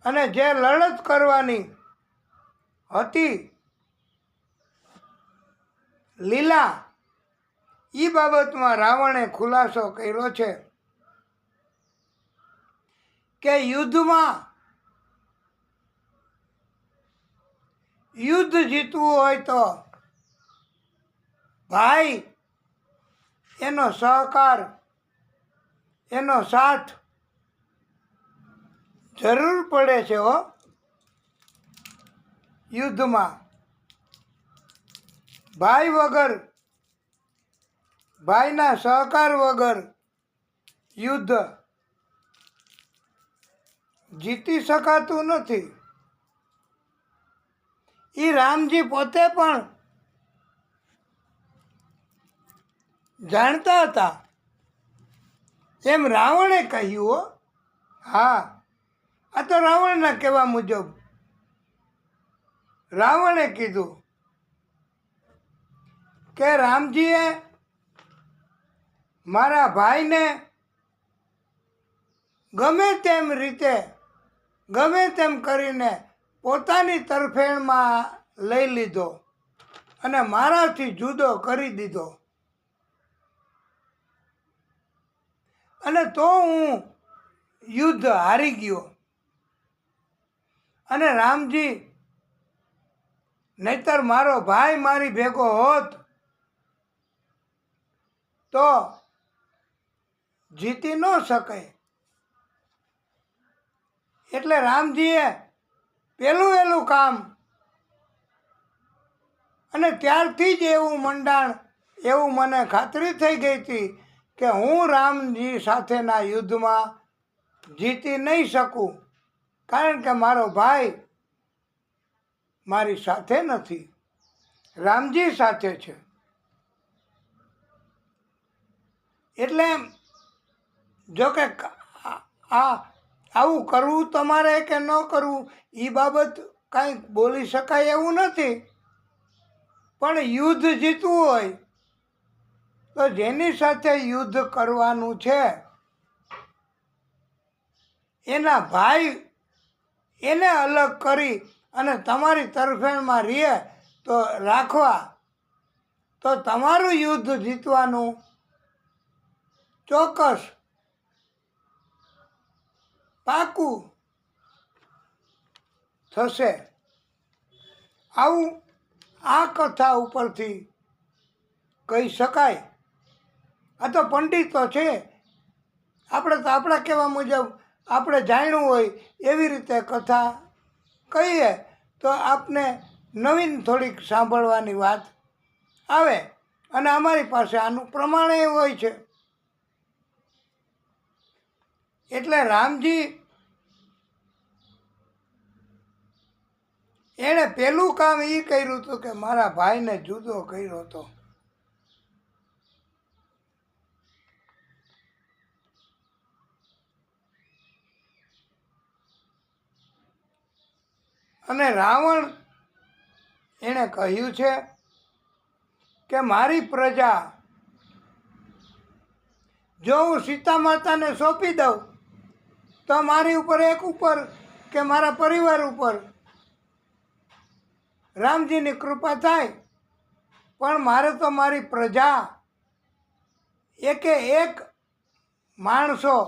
અને જે લડત કરવાની હતી લીલા, એ બાબતમાં રાવણે ખુલાસો કર્યો છે કે યુદ્ધ જીતવું હોય તો ભાઈ, એનો સહકાર, એનો સાથ જરૂર પડે છે યુદ્ધમાં. ભાઈ વગર, ભાઈના સહકાર વગર યુદ્ધ જીતી શકાતું નથી. એ રામજી પોતે પણ જાણતા હતા, એમ રાવણે કહ્યું. હા, આ તો રાવણના કહેવા મુજબ રાવણે કીધું કે રામજીએ મારા ભાઈને ગમે તેમ રીતે, ગમે તેમ કરીને પોતાની તરફેણમાં લઈ લીધો અને મારાથી જુદો કરી દીધો, અને તો હું યુદ્ધ હારી ગયો. અને રામજી, નહીતર મારો ભાઈ મારી ભેગો હોત તો જીતી ન શકે. એટલે રામજીએ પહેલું કામ, અને ત્યારથી જ એવું મંડાણ, એવું મને ખાતરી થઈ ગઈ હતી કે હું રામજી સાથેના યુદ્ધમાં જીતી નહીં શકું, કારણ કે મારો ભાઈ મારી સાથે નથી, રામજી સાથે છે. એટલે જો કે આવું કરવું તમારે કે ન કરવું એ બાબત કાંઈ બોલી શકાય એવું નથી, પણ યુદ્ધ જીતવું હોય તો જેની સાથે યુદ્ધ કરવાનું છે એના ભાઈ એને અલગ કરી અને તમારી તરફેણમાં રહે તો રાખવા, તો તમારું યુદ્ધ જીતવાનું ચોક્કસ, પાકું થશે. આવું આ કથા ઉપરથી કહી શકાય. આ તો પંડિતો છે, આપણે તો આપણા કહેવા મુજબ આપણે જાણ્યું હોય એવી રીતે કથા કહીએ તો આપને નવીન થોડીક સાંભળવાની વાત આવે, અને અમારી પાસે આનું પ્રમાણ એ હોય છે. એટલે રામજી એણે પહેલું કામ એ કર્યું હતું કે મારા ભાઈને જુદો કર્યો હતો. અને રાવણ એણે કહ્યું છે કે મારી પ્રજા જો હું સીતા માતાને સોંપી દઉં તો મારી ઉપર કે મારા પરિવાર ઉપર રામજીની કૃપા થાય, પણ મારે તો મારી પ્રજા, એકે એક માણસો,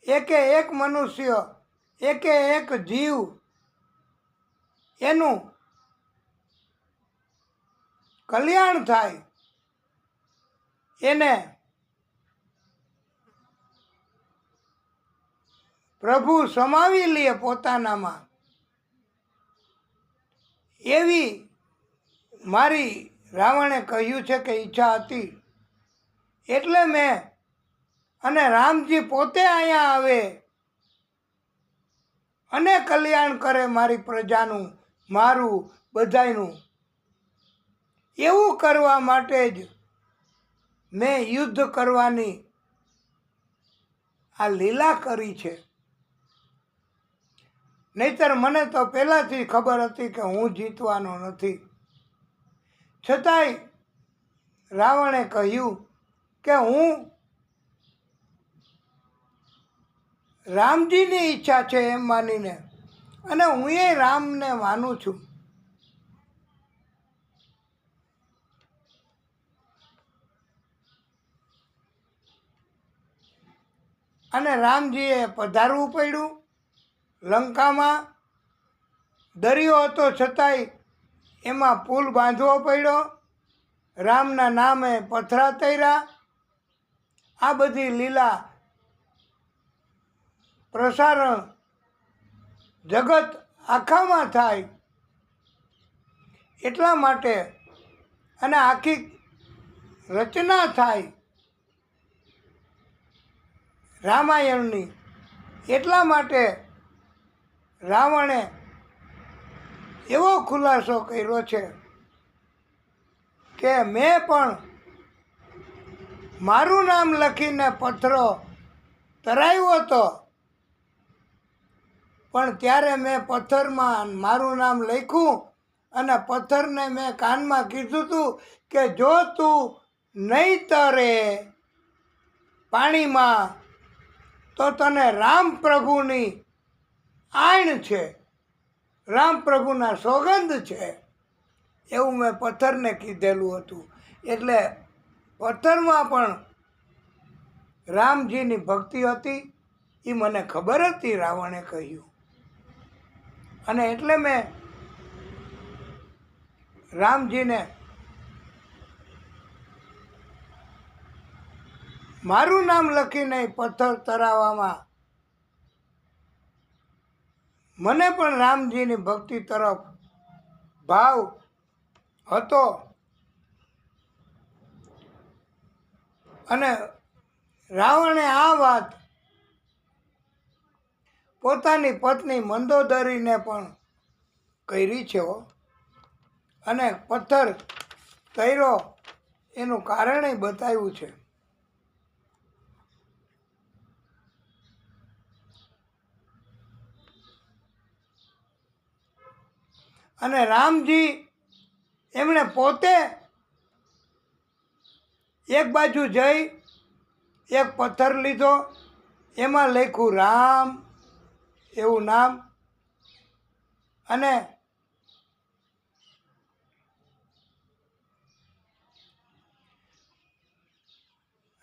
એકે એક મનુષ્ય, એકે એક જીવ, એનું કલ્યાણ થાય, એને પ્રભુ સમાવી લે પોતાનામાં, એવી મારી રાવણે કહ્યું છે કે ઈચ્છા હતી. એટલે મેં, અને રામજી પોતે અહીંયા આવે અને કલ્યાણ કરે મારી પ્રજાનું, મારું બધાયનું. એવું કરવા માટે જ મેં યુદ્ધ કરવાની આ લીલા કરી છે. નહીતર મને તો પહેલાંથી ખબર હતી કે હું જીતવાનો નથી. છતાંય રાવણે કહ્યું કે હું રામજીની ઈચ્છા છે એમ માનીને, અને હું એ રામને માનું છું. અને રામજીએ પધારવું પડ્યું લંકામાં. દરિયો હતો છતાંય એમાં પુલ બાંધવો પડ્યો. રામના નામે પથરા તર્યા. આ બધી લીલા પ્રસારણ જગત આખામાં થાય એટલા માટે, અને આખી રચના થાય રામાયણની એટલા માટે રાવણે એવો ખુલાસો કર્યો છે કે મેં પણ મારું નામ લખીને પથ્થરો તરાવ્યો હતો, પણ ત્યારે મેં પથ્થરમાં મારું નામ લખ્યું અને પથ્થરને મેં કાનમાં કીધું હતું કે જો તું નહીં તરે પાણીમાં તો તને રામ પ્રભુની આણ છે, રામ પ્રભુના સોગંદ છે, એવું મેં પથ્થરને કીધેલું હતું. એટલે પથ્થરમાં પણ રામજીની ભક્તિ હતી એ મને ખબર હતી, રાવણે કહ્યું. અને એટલે મેં રામજીને મારું નામ લખીને પથ્થર તરાવવામાં મને પણ રામજીની ભક્તિ તરફ ભાવ હતો. અને રાવણે આ વાત પોતાની પત્ની મંદોદરીને પણ કરી છે. અને પથ્થર તર્યો એનું કારણે બતાવ્યું છે. અને રામજી એમણે પોતે એક બાજુ જઈ એક પથ્થર લીધો, એમાં લખ્યું રામ એવું નામ, અને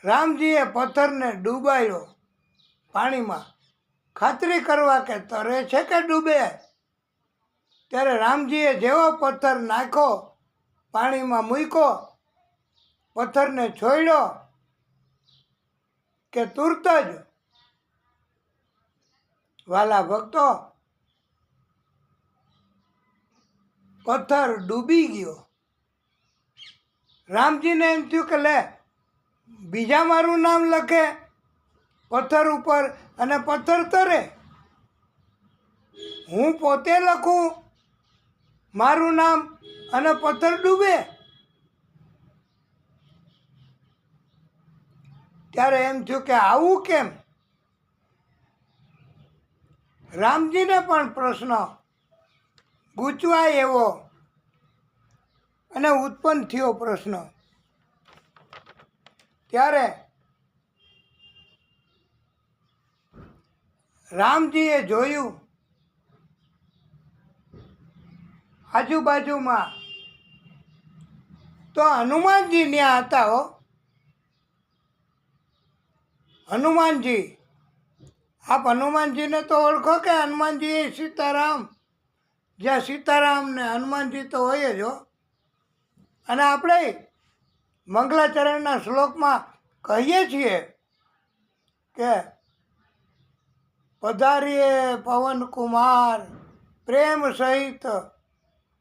રામજીએ પથ્થરને ડૂબાયો પાણીમાં, ખાતરી કરવા કે તરે છે કે ડૂબે. ત્યારે રામજીએ જેવો પથ્થર નાખ્યો પાણીમાં મૂક્યો, પથ્થરને છોડ્યો કે તુરત જ વાલા ભક્તો પથ્થર ડૂબી ગયો. રામજીને એમ થયું કે લે બીજા મારું નામ લખે પથ્થર ઉપર અને પથ્થર તરે, હું પોતે લખું મારું નામ અને પથ્થર ડૂબે. ત્યારે એમ થયું કે આવું કેમ. રામજીને પણ પ્રશ્ન ગૂંચવાય એવો અને ઉત્પન્ન થયો પ્રશ્ન. ત્યારે રામજીએ જોયું આજુબાજુમાં તો હનુમાનજી ત્યાં હતા. હનુમાનજી, આપ હનુમાનજીને તો ઓળખો કે હનુમાનજી એ સીતારામ, જ્યાં સીતારામ ને હનુમાનજી તો હોય જ. અને આપણે મંગલાચરણના શ્લોકમાં કહીએ છીએ કે પધારીએ પવન કુમાર પ્રેમ સહિત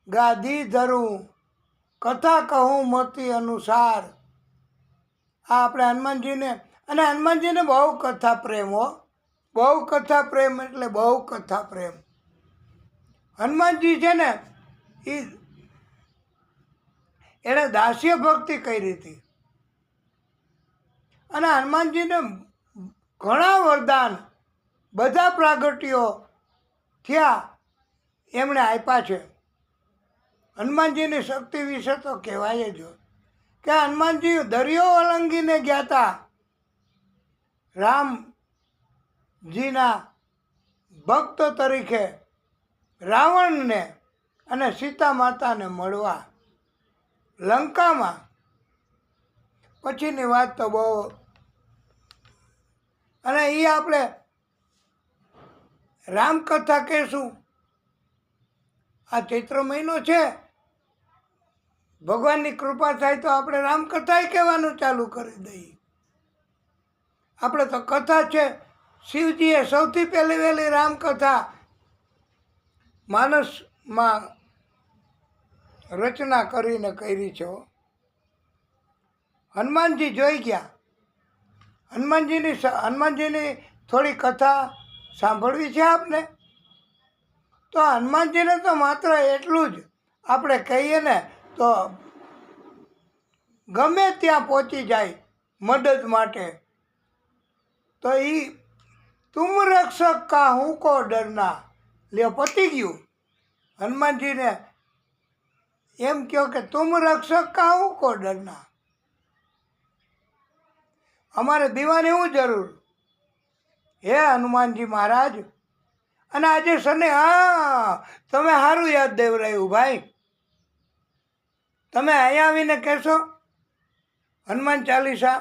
ગાદી ધરું કથા કહું મતી અનુસાર. આ આપણે હનુમાનજીને, અને હનુમાનજીને બહુ કથા પ્રેમ હો, બહુ કથા પ્રેમ એટલે બહુ કથા પ્રેમ. હનુમાનજી છે ને એણે દાસ્ય ભક્તિ કરી હતી અને હનુમાનજીને ઘણા વરદાન બધા પ્રાગટ્યો થયા એમણે આપ્યા છે. હનુમાનજીની શક્તિ વિશે તો કહેવાય જ કે હનુમાનજી દરિયો ઓળંગીને ગયા હતા રામજીના ભક્ત તરીકે રાવણને અને સીતા માતાને મળવા લંકામાં. પછીની વાત તો બહુ, અને એ આપણે રામકથા કહેશું. આ ચૈત્ર મહિનો છે, ભગવાનની કૃપા થાય તો આપણે રામકથાય કહેવાનું ચાલુ કરી દઈએ. આપણે તો કથા છે, શિવજીએ સૌથી વહેલી રામકથા માનસમાં રચના કરીને કરી છે. હનુમાનજી જોઈ ગયા. હનુમાનજીની થોડી કથા સાંભળવી છે આપને. તો હનુમાનજીને તો માત્ર એટલું જ આપણે કહીએ ને તો ગમે ત્યાં પહોંચી જાય મદદ માટે. તો એ તુમ રક્ષક કા હું કો ડરના, લ્યો પતી ગયું. હનુમાનજીને એમ કહો કે તુમ રક્ષક કા હું કો ડરના, અમારે દીવાની શું જરૂર હે હનુમાનજી મહારાજ. અને આજે શનિ, તમે સારું યાદ દેવરાયું ભાઈ. તમે અહીંયા આવીને કહેશો હનુમાન ચાલીસા,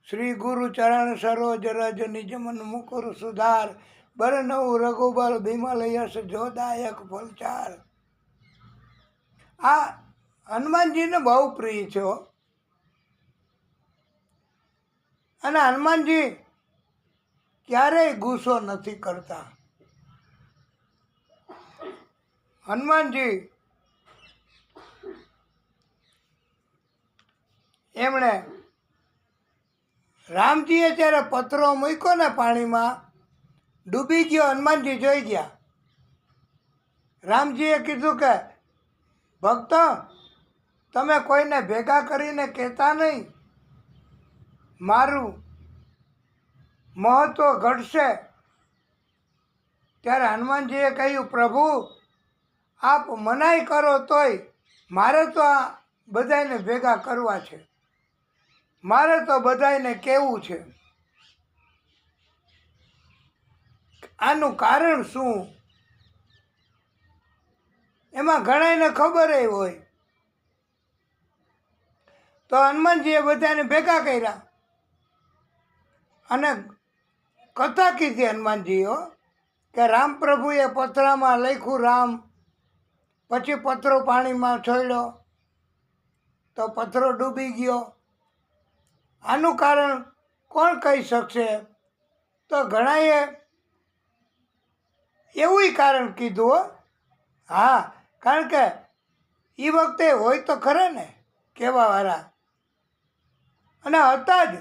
શ્રી ગુરુ ચરણ સરોજ રજ નિજ મન મુકુર સુધાર, બરનવ રઘુબર ભીમલ યશ જોદાયક ફલચાર. આ હનુમાનજીને બહુ પ્રિય છે. અને હનુમાનજી ક્યારેય ગુસ્સો નથી કરતા. હનુમાનજી એમણે રામજીએ જ્યારે પથરો મૂક્યો ને પાણીમાં ડૂબી ગયો, હનુમાનજી જોઈ ગયા. રામજીએ કીધું કે ભક્ત, તમે કોઈને ભેગા કરીને કહેતા નહીં, મારું મહત્વ ઘટશે. ત્યારે હનુમાનજીએ કહ્યું, પ્રભુ આપ મનાઈ કરો તોય મારે તો આ બધાને ભેગા કરવા છે, મારે તો બધાને કહેવું છે. આનું કારણ શું? એમાં ઘણાને ખબર હોય. તો હનુમાનજીએ બધાને ભેગા કર્યા અને કથા કીધી હનુમાનજીઓ કે રામ પ્રભુએ પથરામાં લખ્યું રામ, પછી પથરો પાણીમાં છોડ્યો તો પથરો ડૂબી ગયો. આનું કારણ કોણ કહી શકશે? તો ઘણાએ એવું કારણ કીધું. હા, કારણ કે એ વખતે હોય તો ખરે ને કહેવાવાળા, અને હતા જ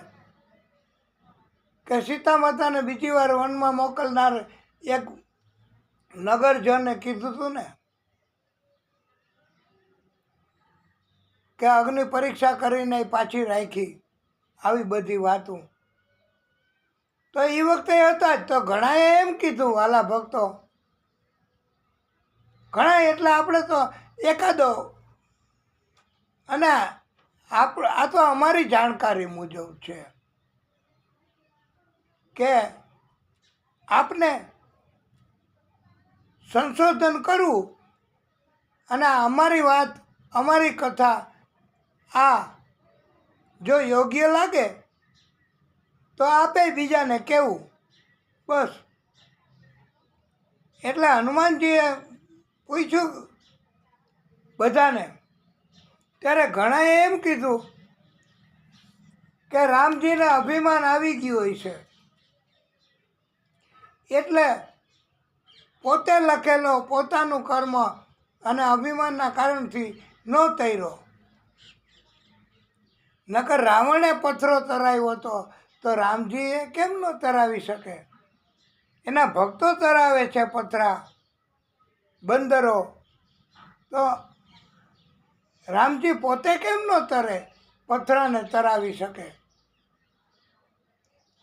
કે સીતા માતાને બીજી વાર વનમાં મોકલનાર એક નગરજને કીધું હતું ને કે અગ્નિ પરીક્ષા કરીને પાછી રાખી, આવી બધી વાતો. તો એ વખતે હતા જ. તો ઘણાએ એમ કીધું, વાલા ભક્તો, ઘણા એટલે આપણે તો એકાદો, અને આ તો અમારી જાણકારી મુજબ છે કે આપને સંશોધન કરવું અને અમારી વાત, અમારી કથા આ જો યોગ્ય લાગે તો આપે બીજાને કહેવું, બસ. એટલે હનુમાનજીએ પૂછ્યું બધાને, ત્યારે ઘણાએ એમ કીધું કે રામજીને અભિમાન આવી ગયું હોય છે, એટલે પોતે લખેલો પોતાનું કર્મ અને અભિમાનના કારણથી ન તર્યો. નકર રાવણે પથ્થરો તરાવ્યો હતો તો રામજીએ કેમ ન તરાવી શકે? એના ભક્તો તરાવે છે પથરા, બંદરો, તો રામજી પોતે કેમ ન તરે, પથરાને તરાવી શકે?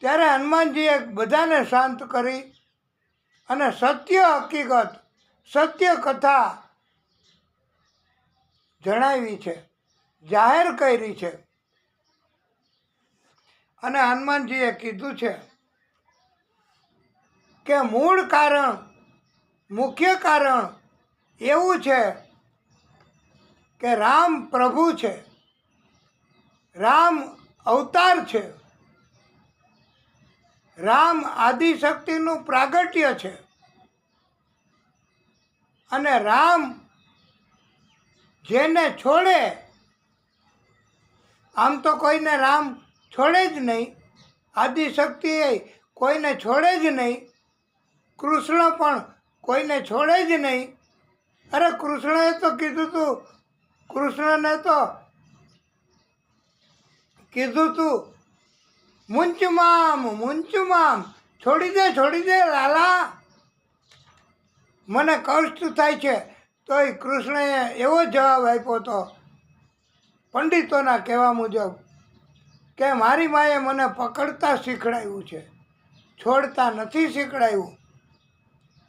ત્યારે હનુમાનજીએ બધાને શાંત કરી અને સત્ય હકીકત, સત્ય કથા જણાવી છે, જાહેર કરી છે. અને હનુમાનજીએ કીધું છે કે મૂળ કારણ, મુખ્ય કારણ એવું છે કે રામ પ્રભુ છે, રામ અવતાર છે, રામ આદિશક્તિનું પ્રાગટ્ય છે. અને રામ જેને છોડે, આમ તો કોઈને રામ છોડે જ નહીં, આદિશક્તિ કોઈને છોડે જ નહીં, કૃષ્ણ પણ કોઈને છોડે જ નહીં. અરે કૃષ્ણએ તો કીધું તું, કૃષ્ણને તો કીધું તું, મુંચમામ, છોડી દે લાલા, મને કષ્ટ થાય છે. તોય કૃષ્ણએ એવો જવાબ આપ્યો હતો પંડિતોના કહેવા મુજબ કે મારી માએ મને પકડતા શીખડાવ્યું છે, છોડતા નથી શીખડાવ્યું.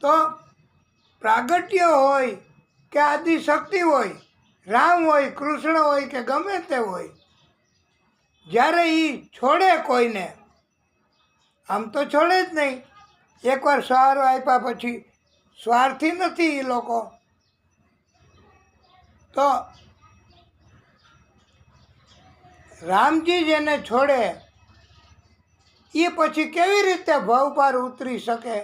તો પ્રાગટ્ય હોય કે આદિશક્તિ હોય, રામ હોય, કૃષ્ણ હોય કે ગમે તે હોય, જ્યારે એ છોડે કોઈને, આમ તો છોડે જ નહીં. એકવાર સહારો આપ્યા પછી સ્વાર્થી નથી એ લોકો. તો રામજી જેને છોડે એ પછી કેવી રીતે ભવ પાર ઉતરી શકે?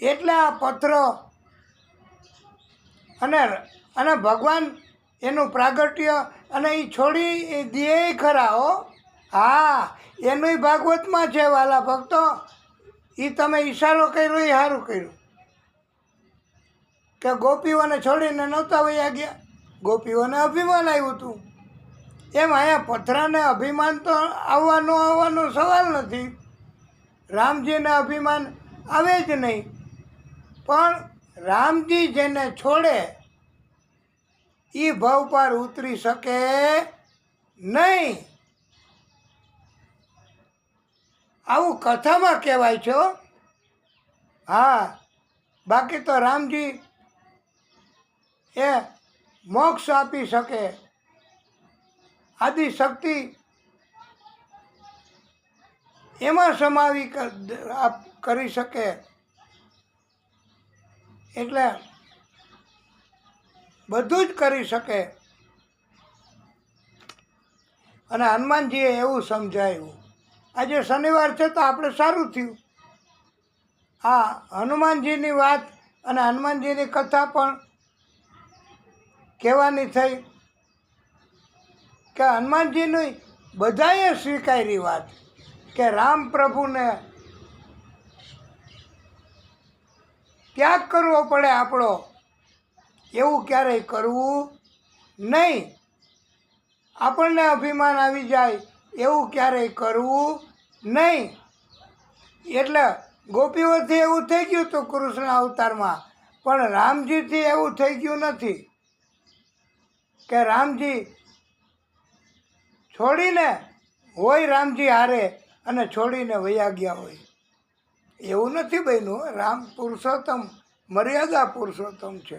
એટલે આ પથ્થરો અને ભગવાન એનું પ્રાગટ્ય અને એ છોડી દે ખરા હો. હા, એનું ભાગવતમાં છે વાલા ભક્તો. એ તમે ઈશારો કર્યો એ સારું કર્યું કે ગોપીઓને છોડીને નહોતા વયા ગયા, ગોપીઓને અભિમાન આવ્યું હતું. એમ અહીંયા પથરાને અભિમાન તો આવવાનો સવાલ નથી. રામજીને અભિમાન આવે જ નહીં. પણ રામજી જેને છોડે એ ભવ પાર ઉતરી શકે નહીં. આવું કથામાં કહેવાય છે. હા, બાકી તો રામજી એ મોક્ષ આપી શકે, આદિશક્તિ એમાં સમાવી કરી શકે. એટલે બધું જ કરી શકે. અને હનુમાનજીએ એવું સમજાવ્યું. આજે શનિવાર છે તો આપણે સારું થયું. આ હનુમાનજીની વાત અને હનુમાનજીની કથા પણ કહેવાની થઈ કે હનુમાનજીની બધાએ સ્વીકારી વાત કે રામ પ્રભુને ત્યાગ કરવો પડે આપણો, એવું ક્યારેય કરવું નહીં. આપણને અભિમાન આવી જાય એવું ક્યારેય કરવું નહીં. એટલે ગોપીઓથી એવું થઈ ગયું હતું કૃષ્ણ અવતારમાં, પણ રામજીથી એવું થઈ ગયું નથી કે રામજી છોડીને હોય, રામજી હારે અને છોડીને વયા ગયા હોય. એવું નથી બન્યું. રામ પુરુષોત્તમ, મર્યાદા પુરુષોત્તમ છે.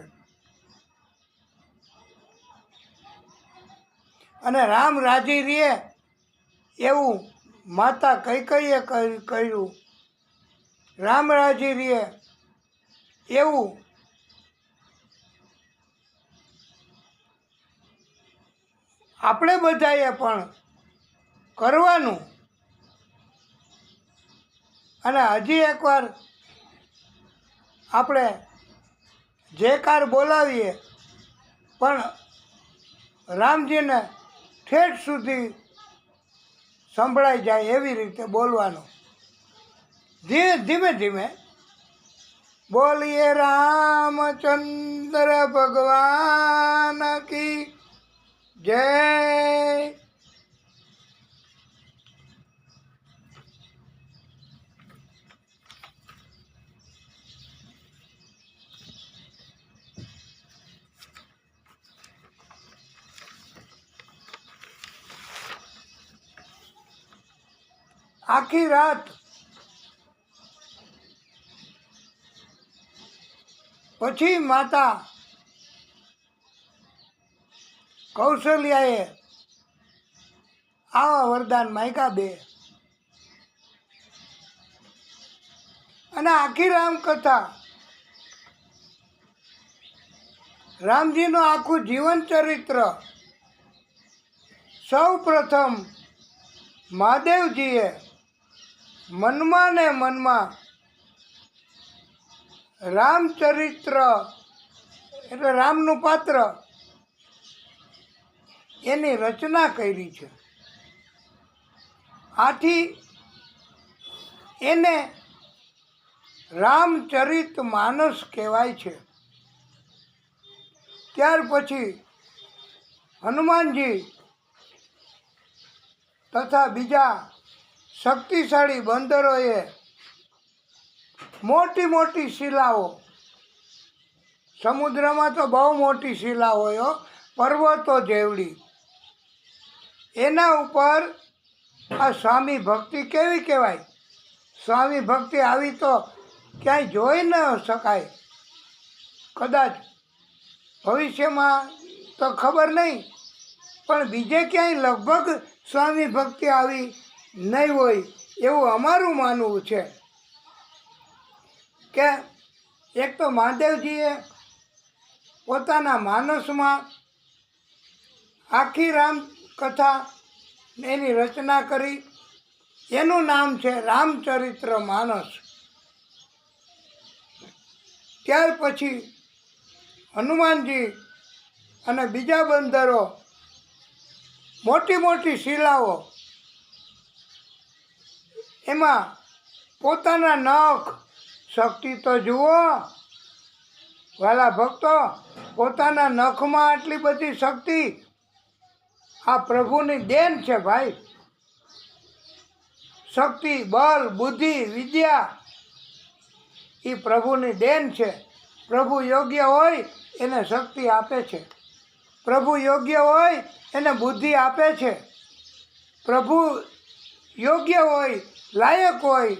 અને રામ રાજી રહે એવું માતા કૈકેયીએ કહ્યું. રામ રાજી રહે એવું આપણે બધાએ પણ કરવાનું. અને હજી એકવાર આપણે જયકાર બોલાવીએ, પણ રામજીને ઠેઠ સુધી સંભળાઈ જાય એવી રીતે બોલવાનું. ધીમે ધીમે બોલીએ રામચંદ્ર ભગવાન કી જય. આખી રાત પછી માતા કૌશલ્યાએ આવા વરદાન માંગ્યા બે, અને આખી રામકથા રામજીનું આખું જીવન ચરિત્ર સૌ પ્રથમ મહાદેવજીએ મનમાં ને મનમાં રામચરિત્ર એટલે રામનું પાત્ર એની રચના કરી છે. આથી એને રામચરિત માનસ કહેવાય છે. ત્યાર પછી હનુમાનજી તથા બીજા શક્તિશાળી બંદરોએ મોટી મોટી શિલાઓ, સમુદ્રમાં તો બહુ મોટી શિલા હોય, પર્વતો જેવડી, એના ઉપર આ સ્વામી ભક્તિ કેવી કહેવાય? સ્વામી ભક્તિ આવી તો ક્યાંય જોઈ ન શકાય. કદાચ ભવિષ્યમાં તો ખબર નહીં, પણ બીજે ક્યાંય લગભગ સ્વામી ભક્તિ આવી નહીં હોય એવું અમારું માનવું છે. કે એક તો મહાદેવજીએ પોતાના માનસમાં આખી રામકથા એની રચના કરી, એનું નામ છે રામચરિત્ર માનસ. ત્યાર પછી હનુમાનજી અને બીજા બંદરો મોટી મોટી શિલાઓ, એમાં પોતાના નખ, શક્તિ તો જુઓ વાલા ભક્તો, પોતાના નખમાં આટલી બધી શક્તિ, આ પ્રભુની દેન છે ભાઈ. શક્તિ, બળ, બુદ્ધિ, વિદ્યા એ પ્રભુની દેન છે. પ્રભુ યોગ્ય હોય એને શક્તિ આપે છે, પ્રભુ યોગ્ય હોય એને બુદ્ધિ આપે છે, પ્રભુ યોગ્ય હોય, લાયક હોય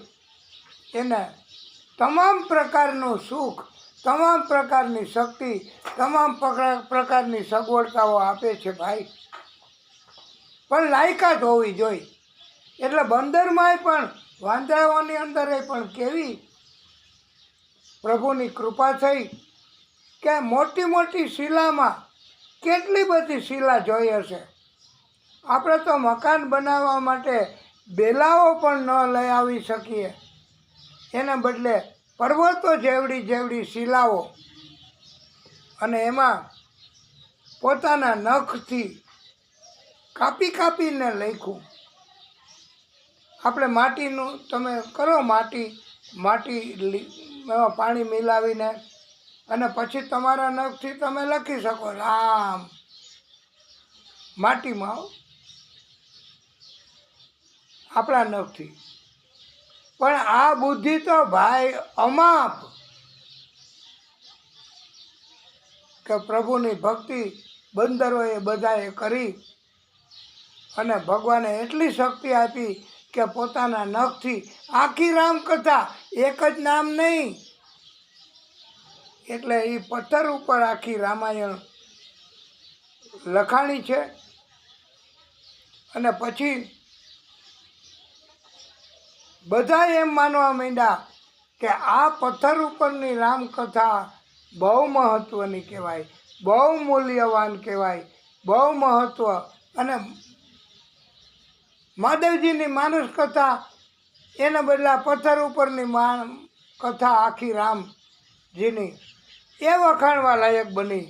એને તમામ પ્રકારનું સુખ, તમામ પ્રકારની શક્તિ, તમામ પ્રકારની સગવડતાઓ આપે છે ભાઈ. પણ લાયકાત હોવી જોઈએ. એટલે બંદરમાંય પણ, વાંદરાઓની અંદર પણ કેવી પ્રભુની કૃપા થઈ કે મોટી મોટી શિલામાં કેટલી બધી શિલા જોઈ હશે. આપણે તો મકાન બનાવવા માટે બેલાઓ પણ ન લઈ આવી શકીએ, એને બદલે પર્વતો જેવડી જેવડી શિલાઓ, અને એમાં પોતાના નખથી કાપી કાપીને લખ્યું. આપણે માટીનું તમે કરો, માટી એમાં પાણી મિલાવીને, અને પછી તમારા નખથી તમે લખી શકો રામ, માટીમાં આપણા નખથી. પણ આ બુદ્ધિ તો ભાઈ અમાપ, કે પ્રભુની ભક્તિ બંદરોએ બધાએ કરી, અને ભગવાને એટલી શક્તિ આપી કે પોતાના નખથી આખી રામકથા, એક જ નામ નહીં, એટલે એ પથ્થર ઉપર આખી રામાયણ લખાણી છે. અને પછી બધા એમ માનવા માંડ્યા કે આ પથ્થર ઉપરની રામકથા બહુ મહત્ત્વની કહેવાય, બહુ મૂલ્યવાન કહેવાય, બહુ મહત્ત્વ. અને મહાદેવજીની માનસ કથા એના બદલા પથ્થર ઉપરની કથા આખી રામજીની એ વખાણવા લાયક બની.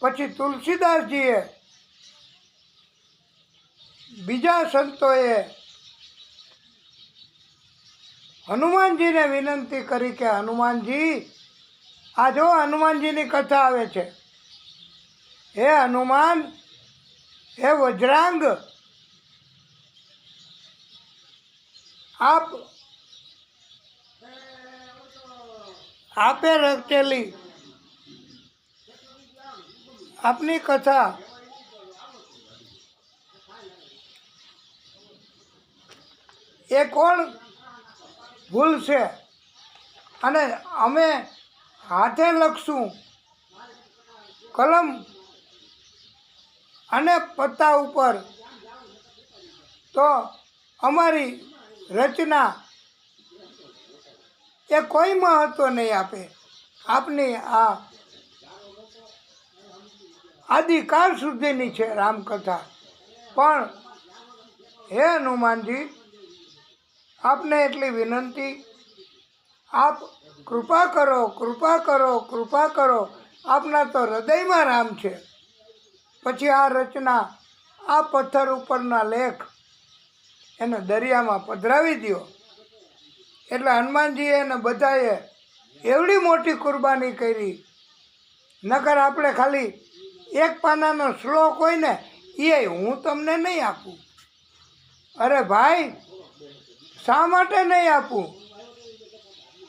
પછી તુલસીદાસજીએ, બીજા સંતોએ હનુમાનજીને વિનંતી કરી કે હનુમાનજી, આ જો હનુમાનજીની કથા આવે છે, હે હનુમાન, હે વજરાંગ, આપે રચેલી આપની કથા એ કોણ ભૂલશે? અને અમે હાથે લખશું, કલમ અને પત્તા ઉપર, તો અમારી રચના એ કોઈ મહત્વ નહીં આપે. આપની આ આદિકાળ સુધીની છે રામકથા. પણ હે હનુમાનજી, આપને એટલી વિનંતી, આપ કૃપા કરો, કૃપા કરો, કૃપા કરો. આપના તો હૃદયમાં રામ છે. પછી આ રચના, આ પથ્થર ઉપરના લેખ એને દરિયામાં પધરાવી દો. એટલે હનુમાનજીએ અને બધાએ એવડી મોટી કુરબાની કરી. નકર આપણે ખાલી એક પાનાનો શ્લોક હોય ને એ હું તમને નહીં આપું. અરે ભાઈ, શા માટે નહીં આપું?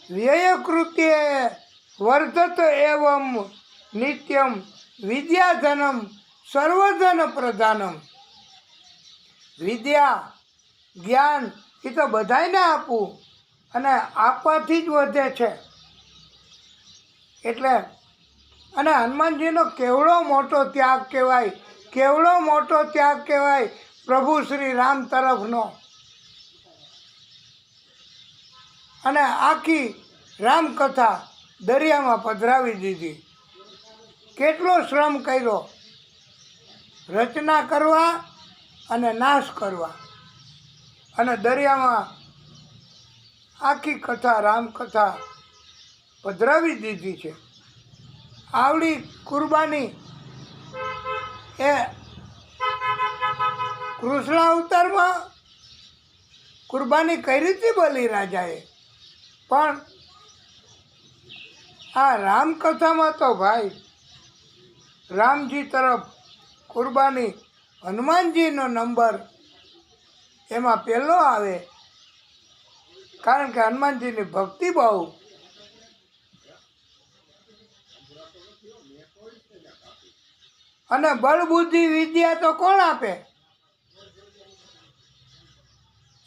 વ્યય કૃત્યે વર્ધત એવમ નિત્યમ વિદ્યાધનમ સર્વધન પ્રધાનમ. વિદ્યા, જ્ઞાન એ તો બધાયને આપવું, અને આપવાથી જ વધે છે. એટલે અને હનુમાનજીનો કેવડો મોટો ત્યાગ કહેવાય, કેવડો મોટો ત્યાગ કહેવાય પ્રભુ શ્રી રામ તરફનો. અને આખી રામકથા દરિયામાં પધરાવી દીધી. કેટલો શ્રમ કર્યો રચના કરવા અને નાશ કરવા. અને દરિયામાં આખી કથા, રામકથા પધરાવી દીધી છે. આવડી કુરબાની એ કૃષ્ણ અવતારમાં કુરબાની કરી હતી બલિરાજાએ. પણ આ રામકથામાં તો ભાઈ રામજી તરફ કુરબાની હનુમાનજીનો નંબર એમાં પહેલો આવે. કારણ કે હનુમાનજીની ભક્તિ બહુ. અને બળ બુદ્ધિ વિદ્યા તો કોણ આપે?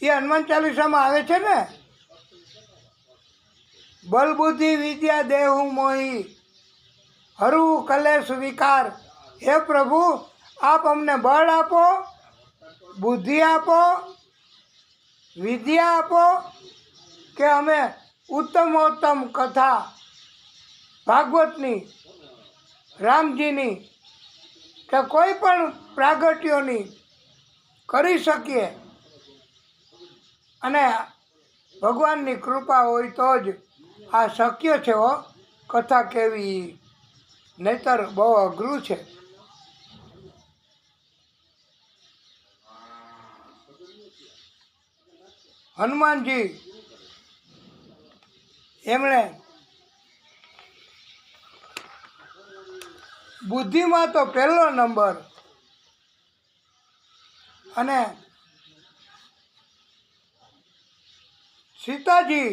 એ હનુમાન ચાલીસામાં આવે છે ને. બલ બુદ્ધિ વિદ્યા દેહુ મોહી હરુ કલેશ વિકાર. હે પ્રભુ, આપ અમને બળ આપો, બુદ્ધિ આપો, વિદ્યા આપો, કે અમે ઉત્તમોત્તમ કથા ભાગવતની, રામજીની, કે કોઈ પણ પ્રાગટ્યોની કરી શકીએ. અને ભગવાનની કૃપા હોય તો જ આ શક્ય છે. હો, કથા કેવી, નહીતર બહુ અઘરું છે. હનુમાનજી એમણે બુદ્ધિમાં તો પહેલો નંબર. અને સીતાજી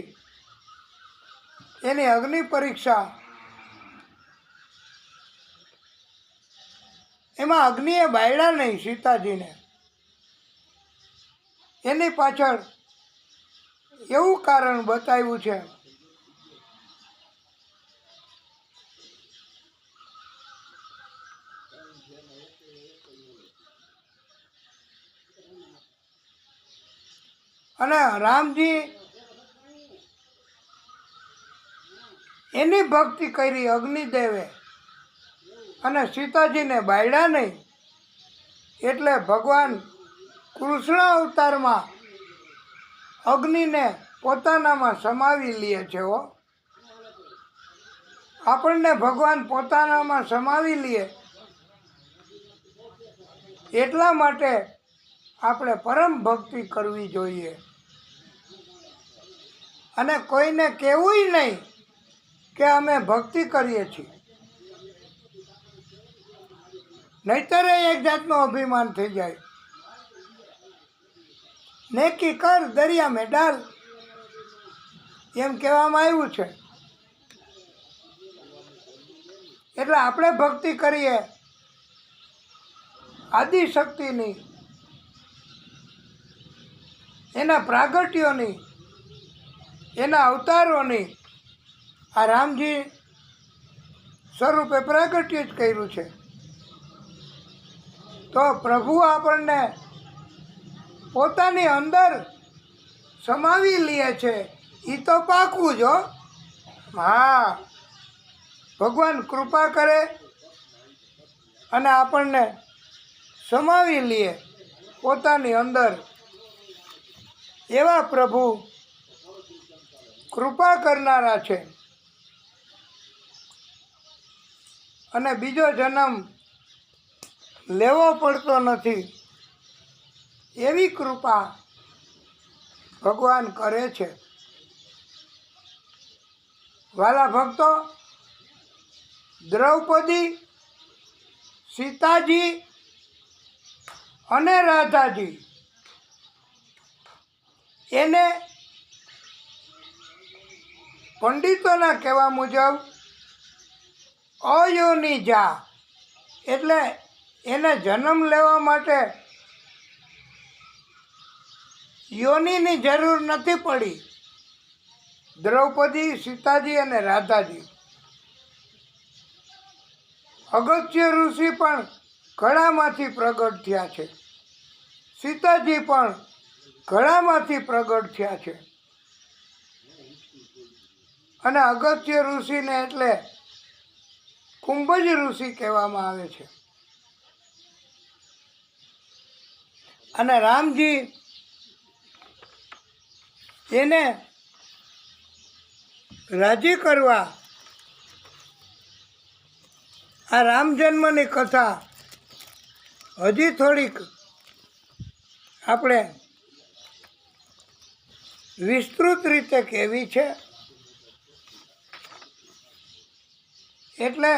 એની અગ્નિ પરીક્ષા, એમાં અગ્નિએ બાળ્યા નહીં સીતાજીને. એની પાછળ એવું કારણ બતાવ્યું છે. અને રામજી એની ભક્તિ કરી અગ્નિદેવે, અને સીતાજીને બાળ્યા નહીં. એટલે ભગવાન કૃષ્ણ અવતારમાં અગ્નિને પોતાનામાં સમાવી લે છે. હો, આપણને ભગવાન પોતાનામાં સમાવી લે એટલા માટે આપણે પરમ ભક્તિ કરવી જોઈએ. અને કોઈને કહેવું નહીં કે અમે ભક્તિ કરીએ છીએ. નહીતર એક જાતનું અભિમાન થઈ જાય. નેકી કર દરિયા મેં ડાલ, એમ કહેવામાં આવ્યું છે. એટલે આપણે ભક્તિ કરીએ આદિશક્તિની, એના પ્રાગટ્યોની, એના અવતારોની આ રામજી સ્વરૂપે પ્રાગટ્ય જ કર્યું છે. તો પ્રભુ આપણને પોતાની અંદર સમાવી લે છે એ તો પાકું જ હો. હા, ભગવાન કૃપા કરે અને આપણને સમાવી લે પોતાની અંદર, એવા પ્રભુ કૃપા કરનારા છે. અને બીજો જન્મ લેવો પડતો નથી એવી કૃપા ભગવાન કરે છે. વાલા ભક્તો, દ્રૌપદી, સીતાજી અને રાધાજી એને પંડિતોના કહેવા મુજબ અયોનિજા એટલે એને જન્મ લેવા માટે યોનિની જરૂર નથી પડી. દ્રૌપદી, સીતાજી અને રાધાજી. અગસ્ત્ય ઋષિ પણ ઘડામાંથી પ્રગટ થયા છે. સીતાજી પણ ઘડામાંથી પ્રગટ થયા છે. અને અગસ્ત્ય ઋષિને એટલે કુંભજ ઋષિ કહેવામાં આવે છે. અને રામજી એને રાજી કરવા આ રામ જન્મની કથા હજી થોડીક આપણે વિસ્તૃત રીતે કહેવી છે. એટલે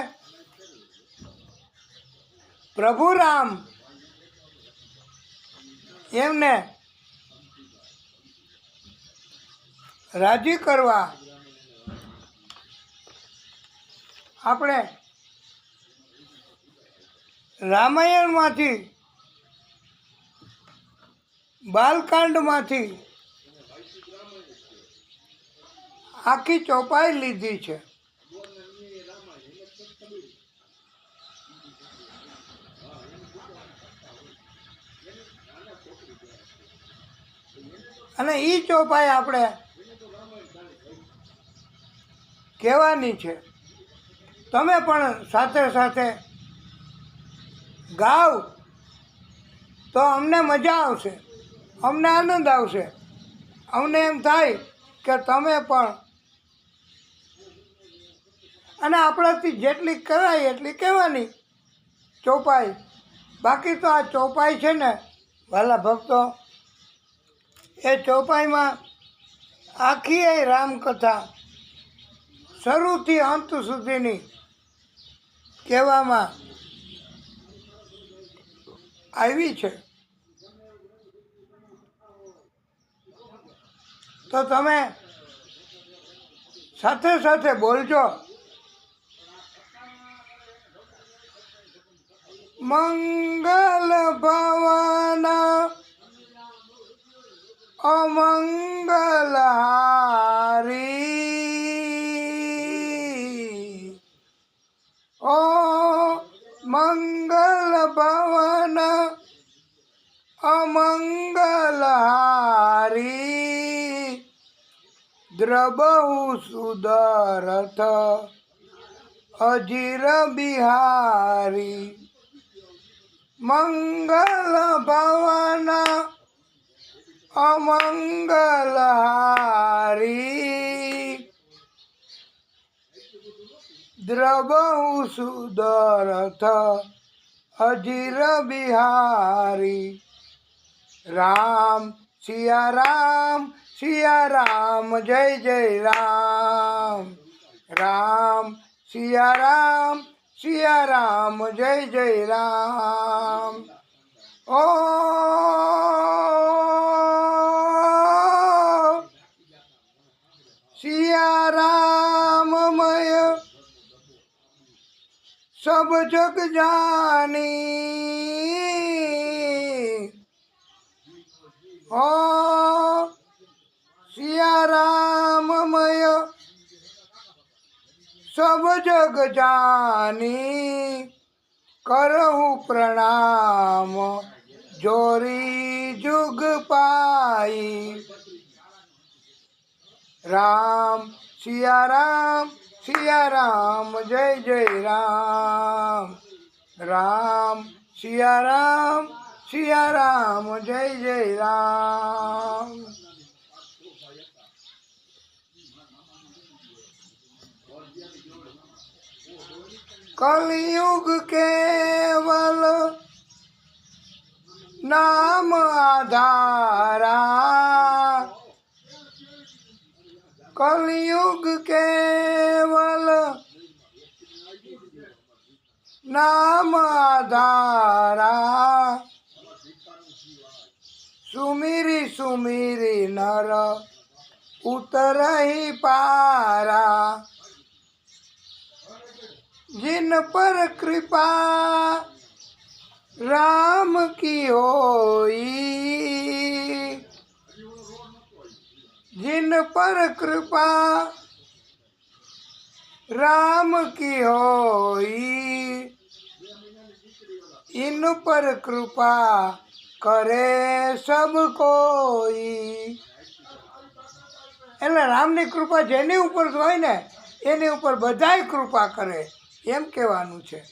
પ્રભુ રામ એમને રાજી કરવા આપણે રામાયણમાંથી, બાલકાંડમાંથી આખી ચોપાઈ લીધી છે. અને એ ચોપાઈ આપણે કહેવાની છે. તમે પણ સાથે સાથે ગાવ તો અમને મજા આવશે, અમને આનંદ આવશે. અમને એમ થાય કે તમે પણ, અને આપણાથી જેટલી કહેવાય એટલી કહેવાની ચોપાઈ. બાકી તો આ ચોપાઈ છે ને વાલા ભક્તો, એ ચોપાઈમાં આખી એ રામકથા શરૂથી અંત સુધીની કહેવામાં આવી છે. તો તમે સાથે સાથે બોલજો, મંગલ ભવન અમંગલહારી, ઓ મંગલ ભવન અમંગલહારી, દ્રબહુ સુદરથ અજીર બિહારી. મંગલ ભવન અમંગલહારી, દ્રબહુ સુદરથ અજીર બિહારી. રામ સિયા રામ, સિયા રામ, જય જય રામ. રામ સિયા રામ, સિયા રામ, જય જય રામ. ઓ સિયા રામમય સબ જગ જાની, ओ सिया राममय सब जग जानी करहु प्रणाम जोरी जुग पाई। राम सिया राम जय जय राम। राम सिया राम जय जय राम। कलयुग केवल नाम आधारा। कलयुग केवल नाम आधारा। सुमिरी सुमिरी नर उतरहि पारा। जिन पर कृपा राम की होई। जिन पर कृपा राम की होई। इन पर कृपा करे सब कोई। એટલે રામની કૃપા જેની ઉપર હોય ને એની ઉપર બધાય કૃપા કરે એમ કહેવાનું છે।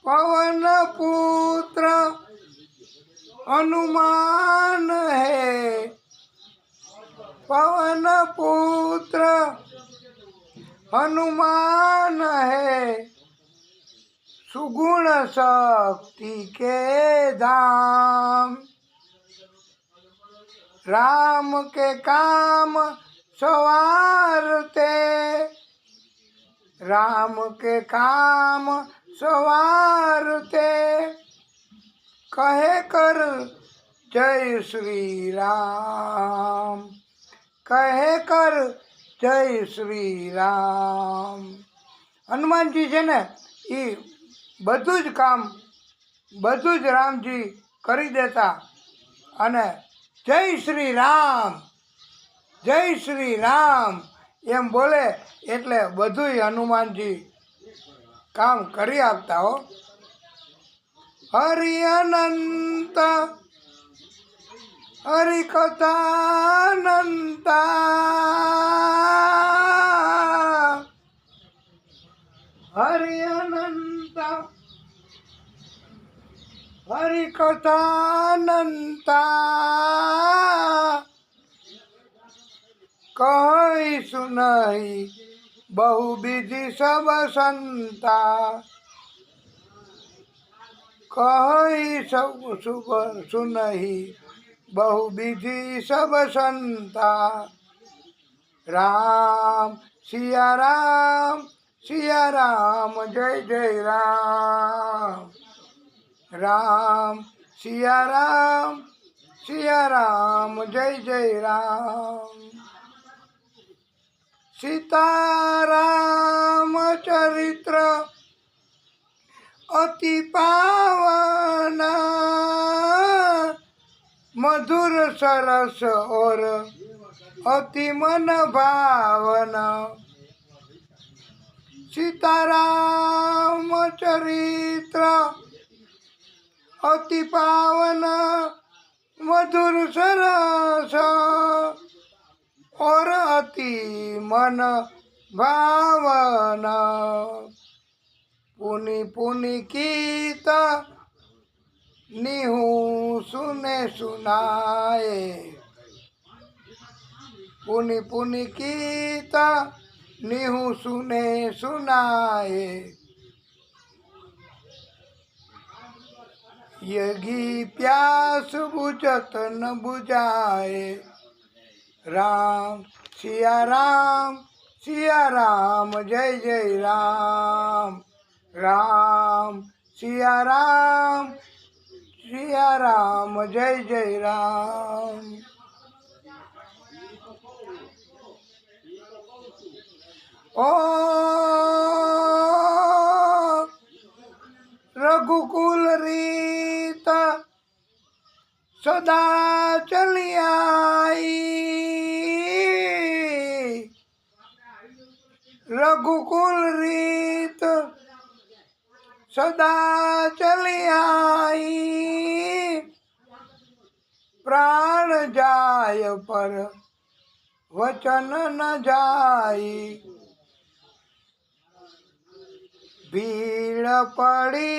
પવન પુત્ર હનુમાન હે। पवन पुत्र हनुमान है। सुगुण शक्ति के धाम। राम के काम सवारते। राम के काम सवारते। कहे कर जय श्री राम। कहे कर जय श्री राम। હનુમાનજી છે ને એ બધું જ કામ બધું જ રામજી કરી દેતા અને જય શ્રી રામ એમ બોલે એટલે બધું હનુમાનજી કામ કરી આપતા હો। હરિ અનંત हरि कथानंता। हरि अनंत हरि कथानंता। कहि सुनहि बहुविधि सब संता। कहि सब सुनहि बहुविधि सब संता। राम सिया राम जय जय राम। राम सिया राम जय जय राम। सीताराम चरित्र अति पावना। मधुर सरस और अति मन भावना। सीताराम चरित्र अति पावन मधुर सरस और अति मन भावना। पुनि पुनि कीत निहू सुने सुनाए। पुनि पुनि कीत निहू सुने सुनाए। यही प्यास बुझत न बुझाए। राम सिया राम जय जय राम। राम सिया राम जय जय राम। ओ रघुकुल रीता રઘુકુલ રીત સદા ચલી આઈ, પ્રાણ જાય પર વચન ન જાય, ભીડ પડી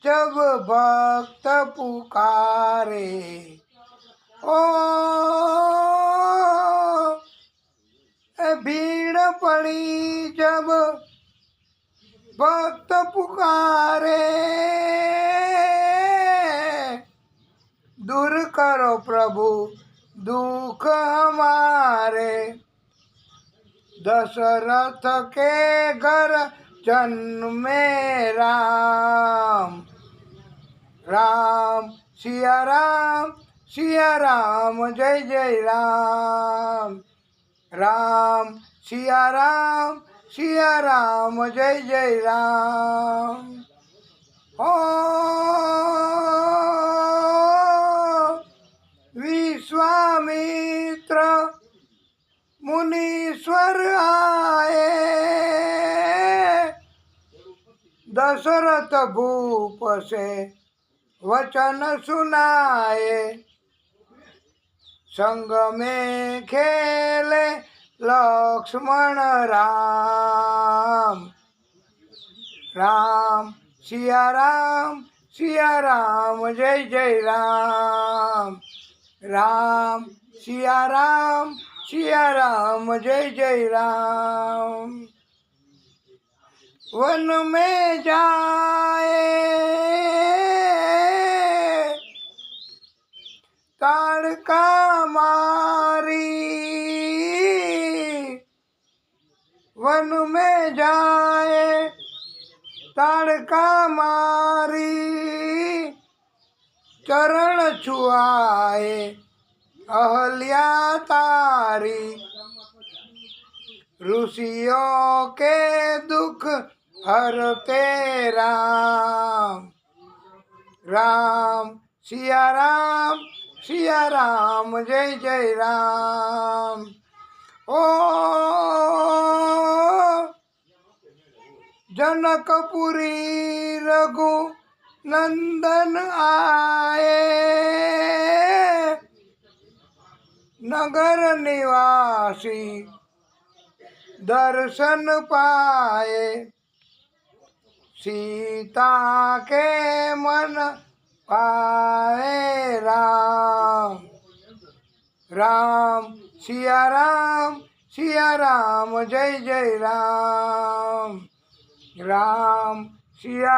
જબ ભક્ત પુકારે, ओ भीड़ पड़ी जब भक्त पुकारे, दूर करो प्रभु दुख हमारे, दशरथ के घर जन्मे राम, राम सिया राम जय जय राम, राम सिया राम जय जय राम। ओ विश्वामित्र मुनीश्वर आए, दशरथ भूप से वचन सुनाए, संग में खेले लक्ष्मण राम, राम सिया राम जय जय राम, राम सिया राम जय जय राम। वन में जाए ताड़का मारी, वन में जाए ताड़का मारी, चरण छुआए अहल्या तारी, ऋषियों के दुख हरते राम, राम सिया राम जय जय राम। ओ जनकपुरी रघु नंदन आए, नगर निवासी दर्शन पाए, सीता के मन पाए राम, राम सिया राम जय जय राम, राम सिया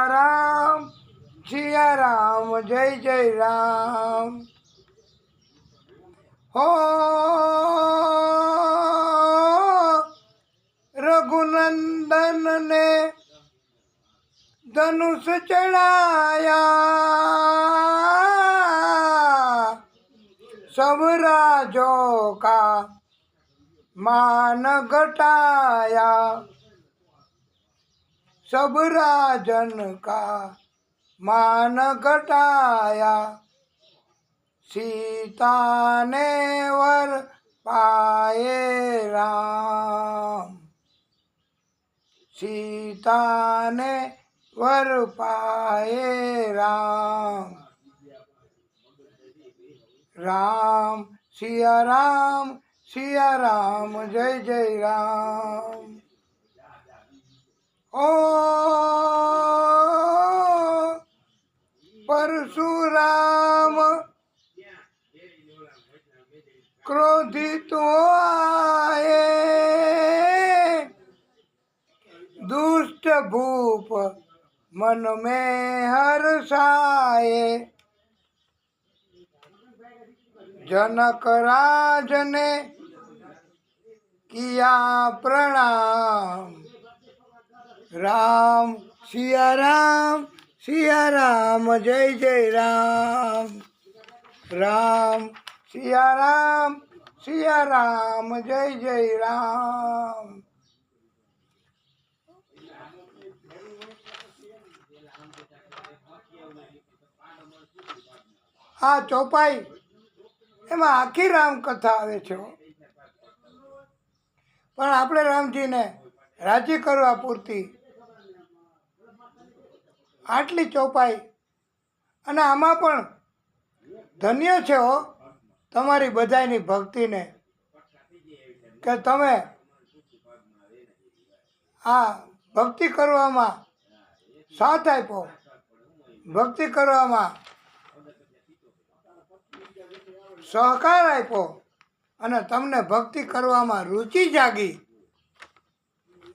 राम जय जय राम। हो रघुनंदन ने धनुष चढ़ाया, सब राजों का मान घटाया, सब राजन का मान घटाया, सीता ने वर पाए राम, सीता ने वर पाए राम, राम सिया राम जय जय राम। ओ परशुराम क्रोधित आए, दुष्ट भूप मन में हर्षाए, जनक राज ने किया प्रणाम, राम सिया राम जय जय राम, राम सिया राम जय जय राम। આ ચોપાઈ એમાં આખી રામકથા આવે છે, પણ આપણે રામજીને રાજી કરવા પૂરતી આટલી ચોપાઈ. અને આમાં પણ ધન્ય છે હો તમારી બધાની ભક્તિને, કે તમે આ ભક્તિ કરવામાં સાથ આપ્યો, ભક્તિ કરવામાં સહકાર આપ્યો અને તમને ભક્તિ કરવામાં રુચિ જાગી.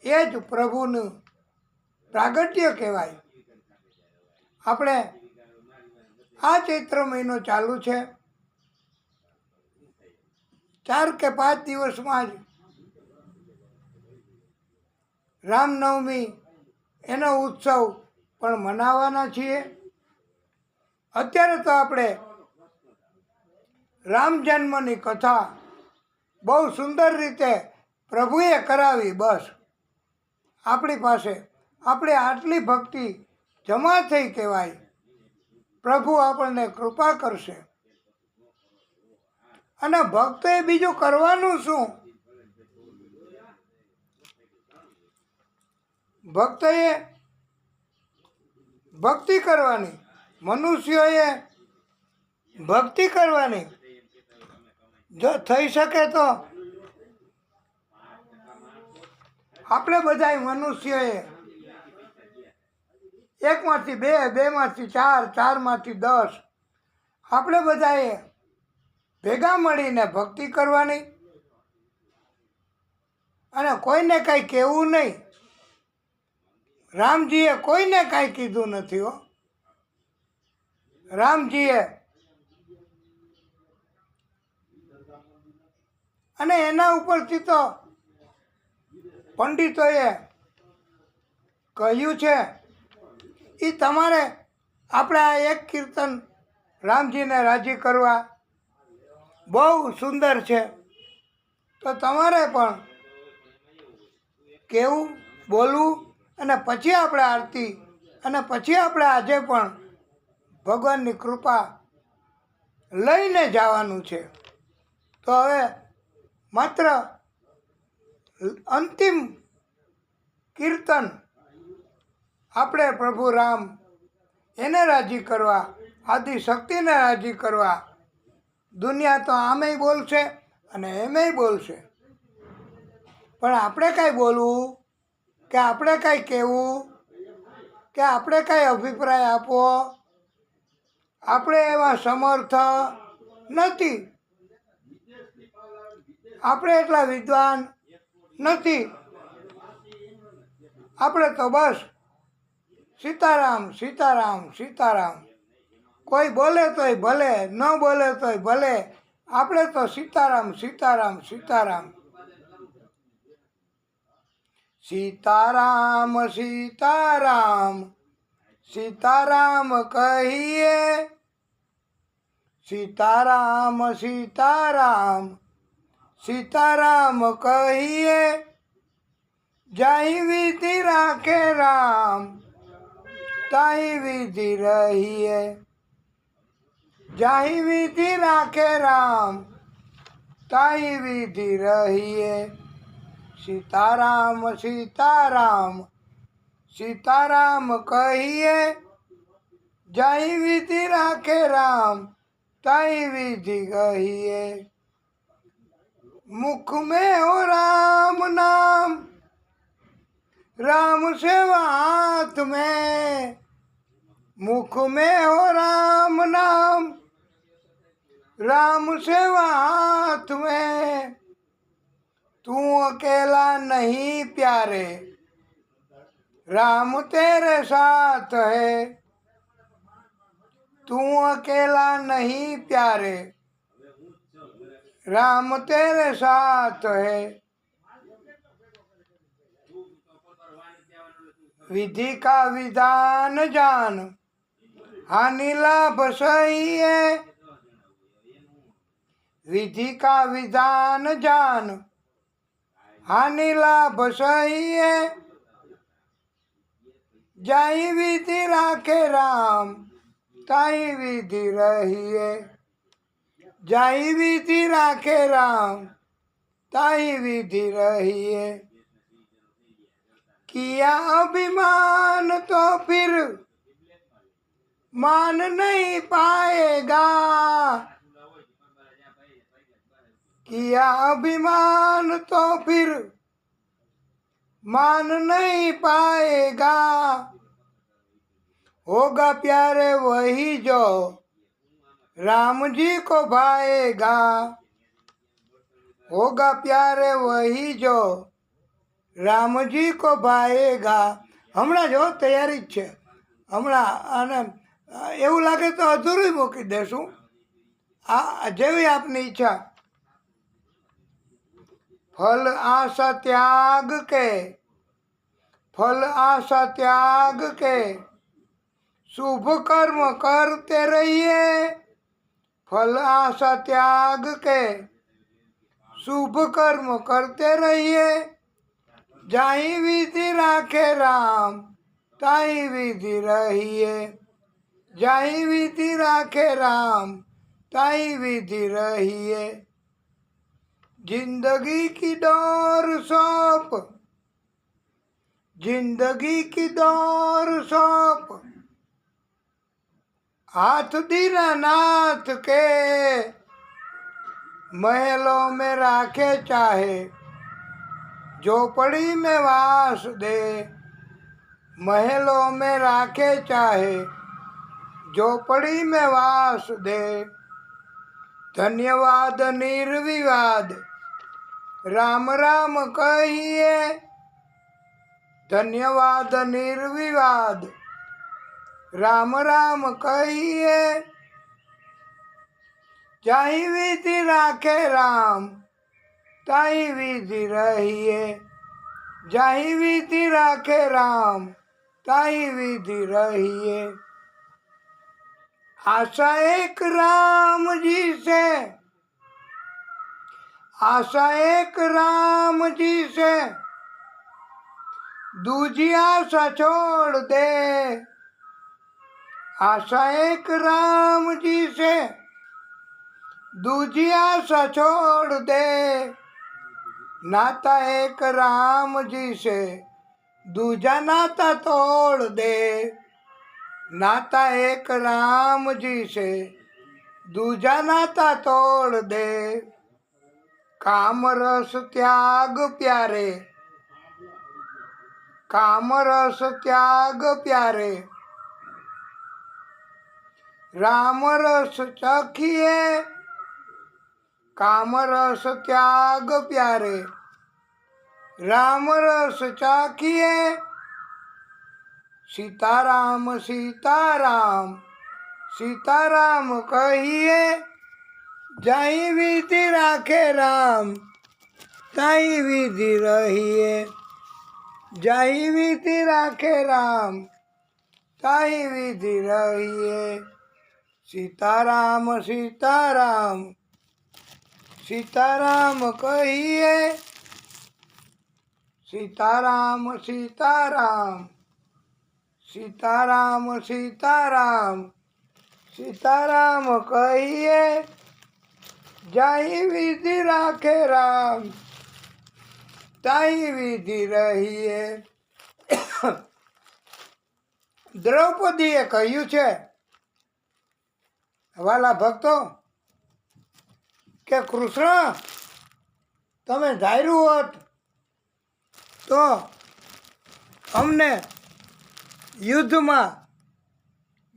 એ જ પ્રભુનું પ્રાગટ્ય કહેવાય. આપણે આ ચૈત્ર મહિનો ચાલુ છે, 4 કે 5 દિવસમાં જ રામનવમી એનો ઉત્સવ પણ મનાવવાના છીએ. અત્યારે તો આપણે રામ જન્મની કથા બહુ સુંદર રીતે પ્રભુએ કરાવી. બસ આપણી પાસે આપણે આટલી ભક્તિ જમા થઈ કહેવાય. પ્રભુ આપણને કૃપા કરશે. અને ભક્તોએ બીજું કરવાનું શું? ભક્તોએ ભક્તિ કરવાની, મનુષ્યોએ ભક્તિ કરવાની. જો થઈ શકે તો આપણે બધા મનુષ્યોએ 1 માંથી 2, 2 માંથી 4, 4 માંથી 10 આપણે બધાએ ભેગા મળીને ભક્તિ કરવાની. અને કોઈને કાંઈ કહેવું નહીં. રામજીએ કોઈને કાંઈ કીધું નથી હો. રામજીએ અને એના ઉપરથી તો પંડિતોએ કહ્યું છે. એ તમારે આપણે આ એક કીર્તન રામજીને રાજી કરવા બહુ સુંદર છે. તો તમારે પણ કહેવું, બોલવું અને પછી આપણે આરતી અને પછી આપણે આજે પણ ભગવાનની કૃપા લઈને જવાનું છે. તો હવે માત્ર અંતિમ કીર્તન આપણે પ્રભુ રામ એને રાજી કરવા, આદિશક્તિને રાજી કરવા. દુનિયા તો આમેય બોલશે અને એમેય બોલશે, પણ આપણે કાંઈ બોલવું કે આપણે કાંઈ કહેવું કે આપણે કાંઈ અભિપ્રાય આપવો, આપણે એવા સમર્થ નથી. આપણે એટલા વિદ્વાન નથી. આપણે તો બસ સીતારામ સીતારામ સીતારામ. કોઈ બોલે તોય ભલે, ન બોલે તોય ભલે, આપણે તો સીતારામ સીતારામ સીતારામ. સીતારામ સીતારામ સીતારામ કહીએ, સીતારામ સીતારામ સીતારામ કહીએ. જાહી વિધિ રાખે રામ, તાહી વિધિ રહીએ. જાહી વિધિ રાખે રામ, તાહી વિધિ રહીએ. સીતારામ સીતારામ સીતારામ કહીએ. જાહી વિધિ રાખે રામ, તાહી વિધિ કહીએ. मुख में हो राम नाम, राम सेवा हाथ में. मुख में हो राम नाम, राम सेवा हाथ में. तू अकेला नहीं प्यारे, राम तेरे साथ है. तू अकेला नहीं प्यारे, राम तेरे साथ है. विधि का विधान जान, हानि लाभ सही है. विधि का विधान जान, हानि लाभ सही है. जाहि विधि राखे राम, ताहि विधि रहिए. जाहि विधि राखे राम, ताहि विधि रहिए. किया अभिमान तो फिर मान नहीं पाएगा, किया अभिमान तो फिर मान नहीं पाएगा। होगा प्यारे वही जो राम जी को भाएगा, होगा प्यारे वही जो રામજી કો ભાએગા। હમણાં જો તૈયારી જ છે, હમણાં અને એવું લાગે તો અધૂરું મૂકી દેશું, આ જેવી આપની ઈચ્છા। ફલ આશા ત્યાગ કે, ફલ આશા ત્યાગ કે શુભ કર્મ કરતે રહીએ, ફલ આશા ત્યાગ કે શુભ કર્મ કરતે રહીએ। जाई विधि राखे राम ताई विधि रहिए, जाई विधि राखे राम ताई विधि रहिए। जिंदगी की दौर सौंप, जिंदगी की दौर सौंप हाथ दीनानाथ के, महलों में राखे चाहे झोपड़ी में वास दे, महलों में राखे चाहे झोपड़ी में वास दे। धन्यवाद निर्विवाद राम राम कहिए, धन्यवाद निर्विवाद राम राम कहिए। जाहि विधि राखे राम ताई विधि रहिए, जाहि विधि राखे राम ताई विधि रहिए। आशा एक राम जी से, आशा एक राम जी से दूजी आशा छोड़ दे, आशा एक राम जी से दूजी आशा छोड़ दे। नाता एक राम जी से दूजा नाता तोड़ दे, नाता एक राम जी से दूजा नाता तोड़ दे। काम रस त्याग प्यारे, काम रस त्याग प्यारे राम रस चखिए, काम रस त्याग प्यारे राम रस चाखिए। सीताराम सीताराम सीताराम कहिए, जाई विधि राखे राम ताई विधि रहिए, जाई विधि राखे राम ताई विधि रहिए। सीताराम सीताराम सीताराम कहिए, सीताराम सीताराम सीताराम सीताराम सीताराम कहिए। जाई विधि राखे राम ताई विधि रहिए। દ્રૌપદીએ કહ્યું છે, વાલા ભક્તો, કે કૃષ્ણ તમે ધાર્યું હોત તો અમને યુદ્ધમાં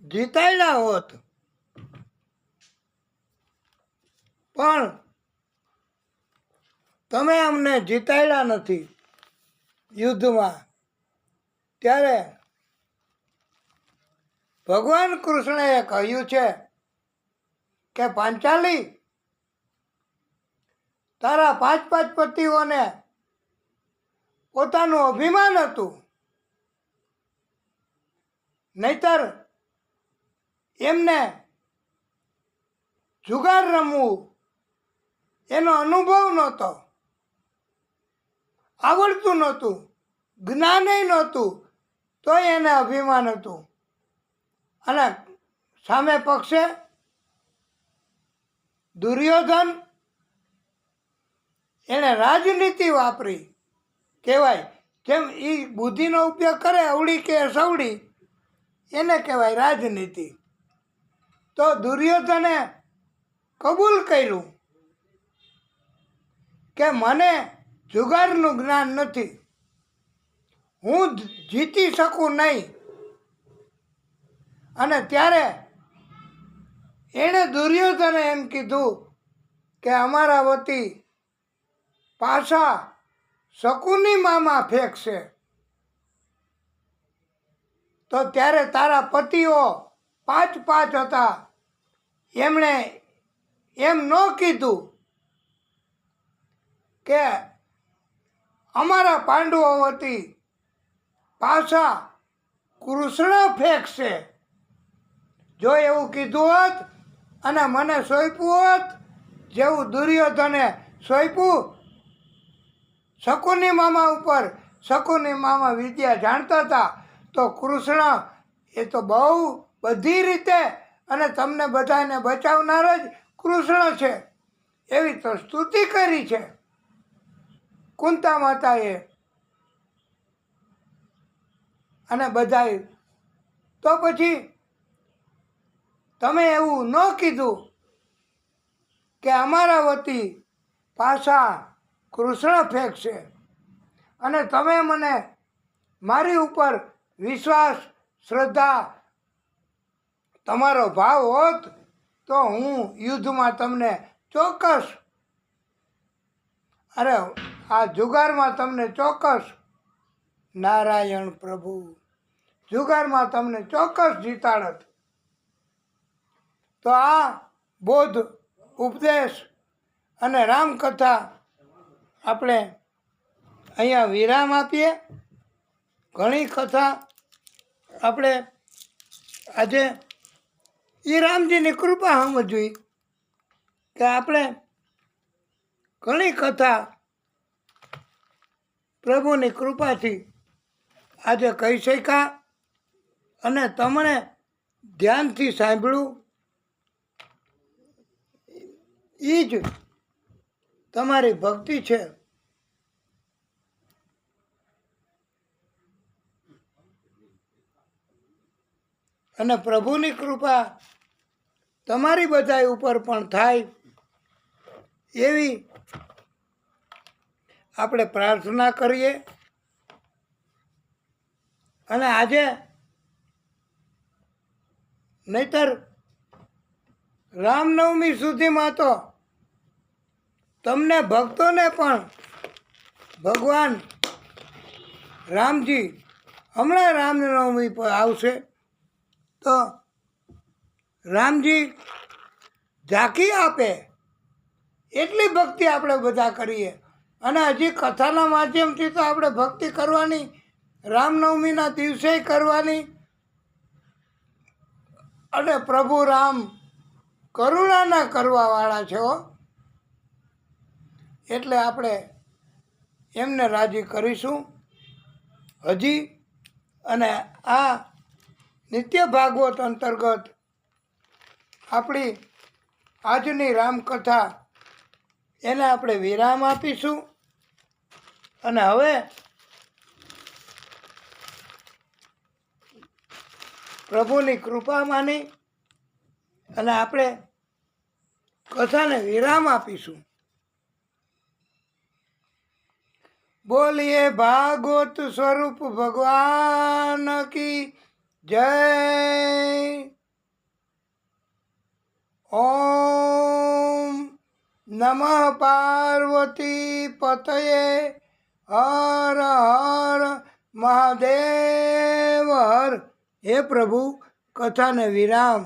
જીતાડ્યા હોત, પણ તમે અમને જીતાડ્યા નથી યુદ્ધમાં। ત્યારે ભગવાન કૃષ્ણએ કહ્યું છે કે પાંચાલી, તારા 5 પતિઓને પોતાનું અભિમાન હતું, નહીતર એમને જુગાર રમવું એનો અનુભવ નહોતો, આવડતું નહોતું, જ્ઞાનેય નહોતું, તોય એને અભિમાન હતું। અને સામે પક્ષે દુર્યોધન, એણે રાજનીતિ વાપરી, કહેવાય જેમ એ બુદ્ધિનો ઉપયોગ કરે અવળી કે સવડી, એને કહેવાય રાજનીતિ. તો દુર્યોધને કબૂલ કર્યું કે મને જુગારનું જ્ઞાન નથી, હું જીતી શકું નહીં. અને ત્યારે એણે દુર્યોધને એમ કીધું કે અમારા વતી પાછા શકુની મામા ફેંકશે. તો ત્યારે તારા પતિઓ 5 હતા, એમણે એમ ન કીધું કે અમારા પાંડવો વતી પાછા કૃષ્ણ ફેંકશે. જો એવું કીધું હોત અને મને સોંપ્યું હોત, જેવું દુર્યોધને સોંપ્યું શકુની મામા ઉપર, શકુની મામા વિદ્યા જાણતા હતા, તો કૃષ્ણ એ તો બહુ બધી રીતે અને તમને બધાને બચાવનાર જ કૃષ્ણ છે, એવી તો સ્તુતિ કરી છે કુંતા માતાએ. અને બધાએ તો પછી તમે એવું ન કીધું કે અમારા વતી પાછા કૃષ્ણ ફેંકશે, અને તમે મને મારી ઉપર વિશ્વાસ શ્રદ્ધા તમારો ભાવ હોત તો હું યુદ્ધમાં તમને ચોક્કસ, અરે આ જુગારમાં તમને ચોક્કસ, નારાયણ પ્રભુ, જુગારમાં તમને ચોક્કસ જીતાડત. તો આ બોધ ઉપદેશ અને રામકથા આપણે અહીંયા વિરામ આપીએ. ઘણી કથા આપણે આજે એ રામજીની કૃપા સમજવી કે આપણે ઘણી કથા પ્રભુની કૃપાથી આજે કહી શક્યા, અને તમને ધ્યાનથી સાંભળ્યું એ જ તમારી ભક્તિ છે. અને પ્રભુની કૃપા તમારી બધા ઉપર પણ થાય એવી આપણે પ્રાર્થના કરીએ. અને આજે નહીતર રામનવમી સુધીમાં તો તમને ભક્તોને પણ ભગવાન રામજી હમણાં રામનવમી પર આવશે, તો રામજી ઝાંખી આપે એટલી ભક્તિ આપણે બધા કરીએ. અને હજી કથાના માધ્યમથી તો આપણે ભક્તિ કરવાની, રામનવમીના દિવસે કરવાની. અને પ્રભુ રામ કરુણાના કરવાવાળા છે હો, એટલે આપણે એમને રાજી કરીશું હજી. અને આ નિત્ય ભાગવત અંતર્ગત આપણી આજની રામકથા એને આપણે વિરામ આપીશું. અને હવે પ્રભુની કૃપા માની અને આપણે કથાને વિરામ આપીશું. બોલીએ ભાગવત સ્વરૂપ ભગવાન કી જય. ઓમ નમઃ પાર્વતી પતયે હર હર મહાદેવ હર. હે પ્રભુ, કથાને વિરામ.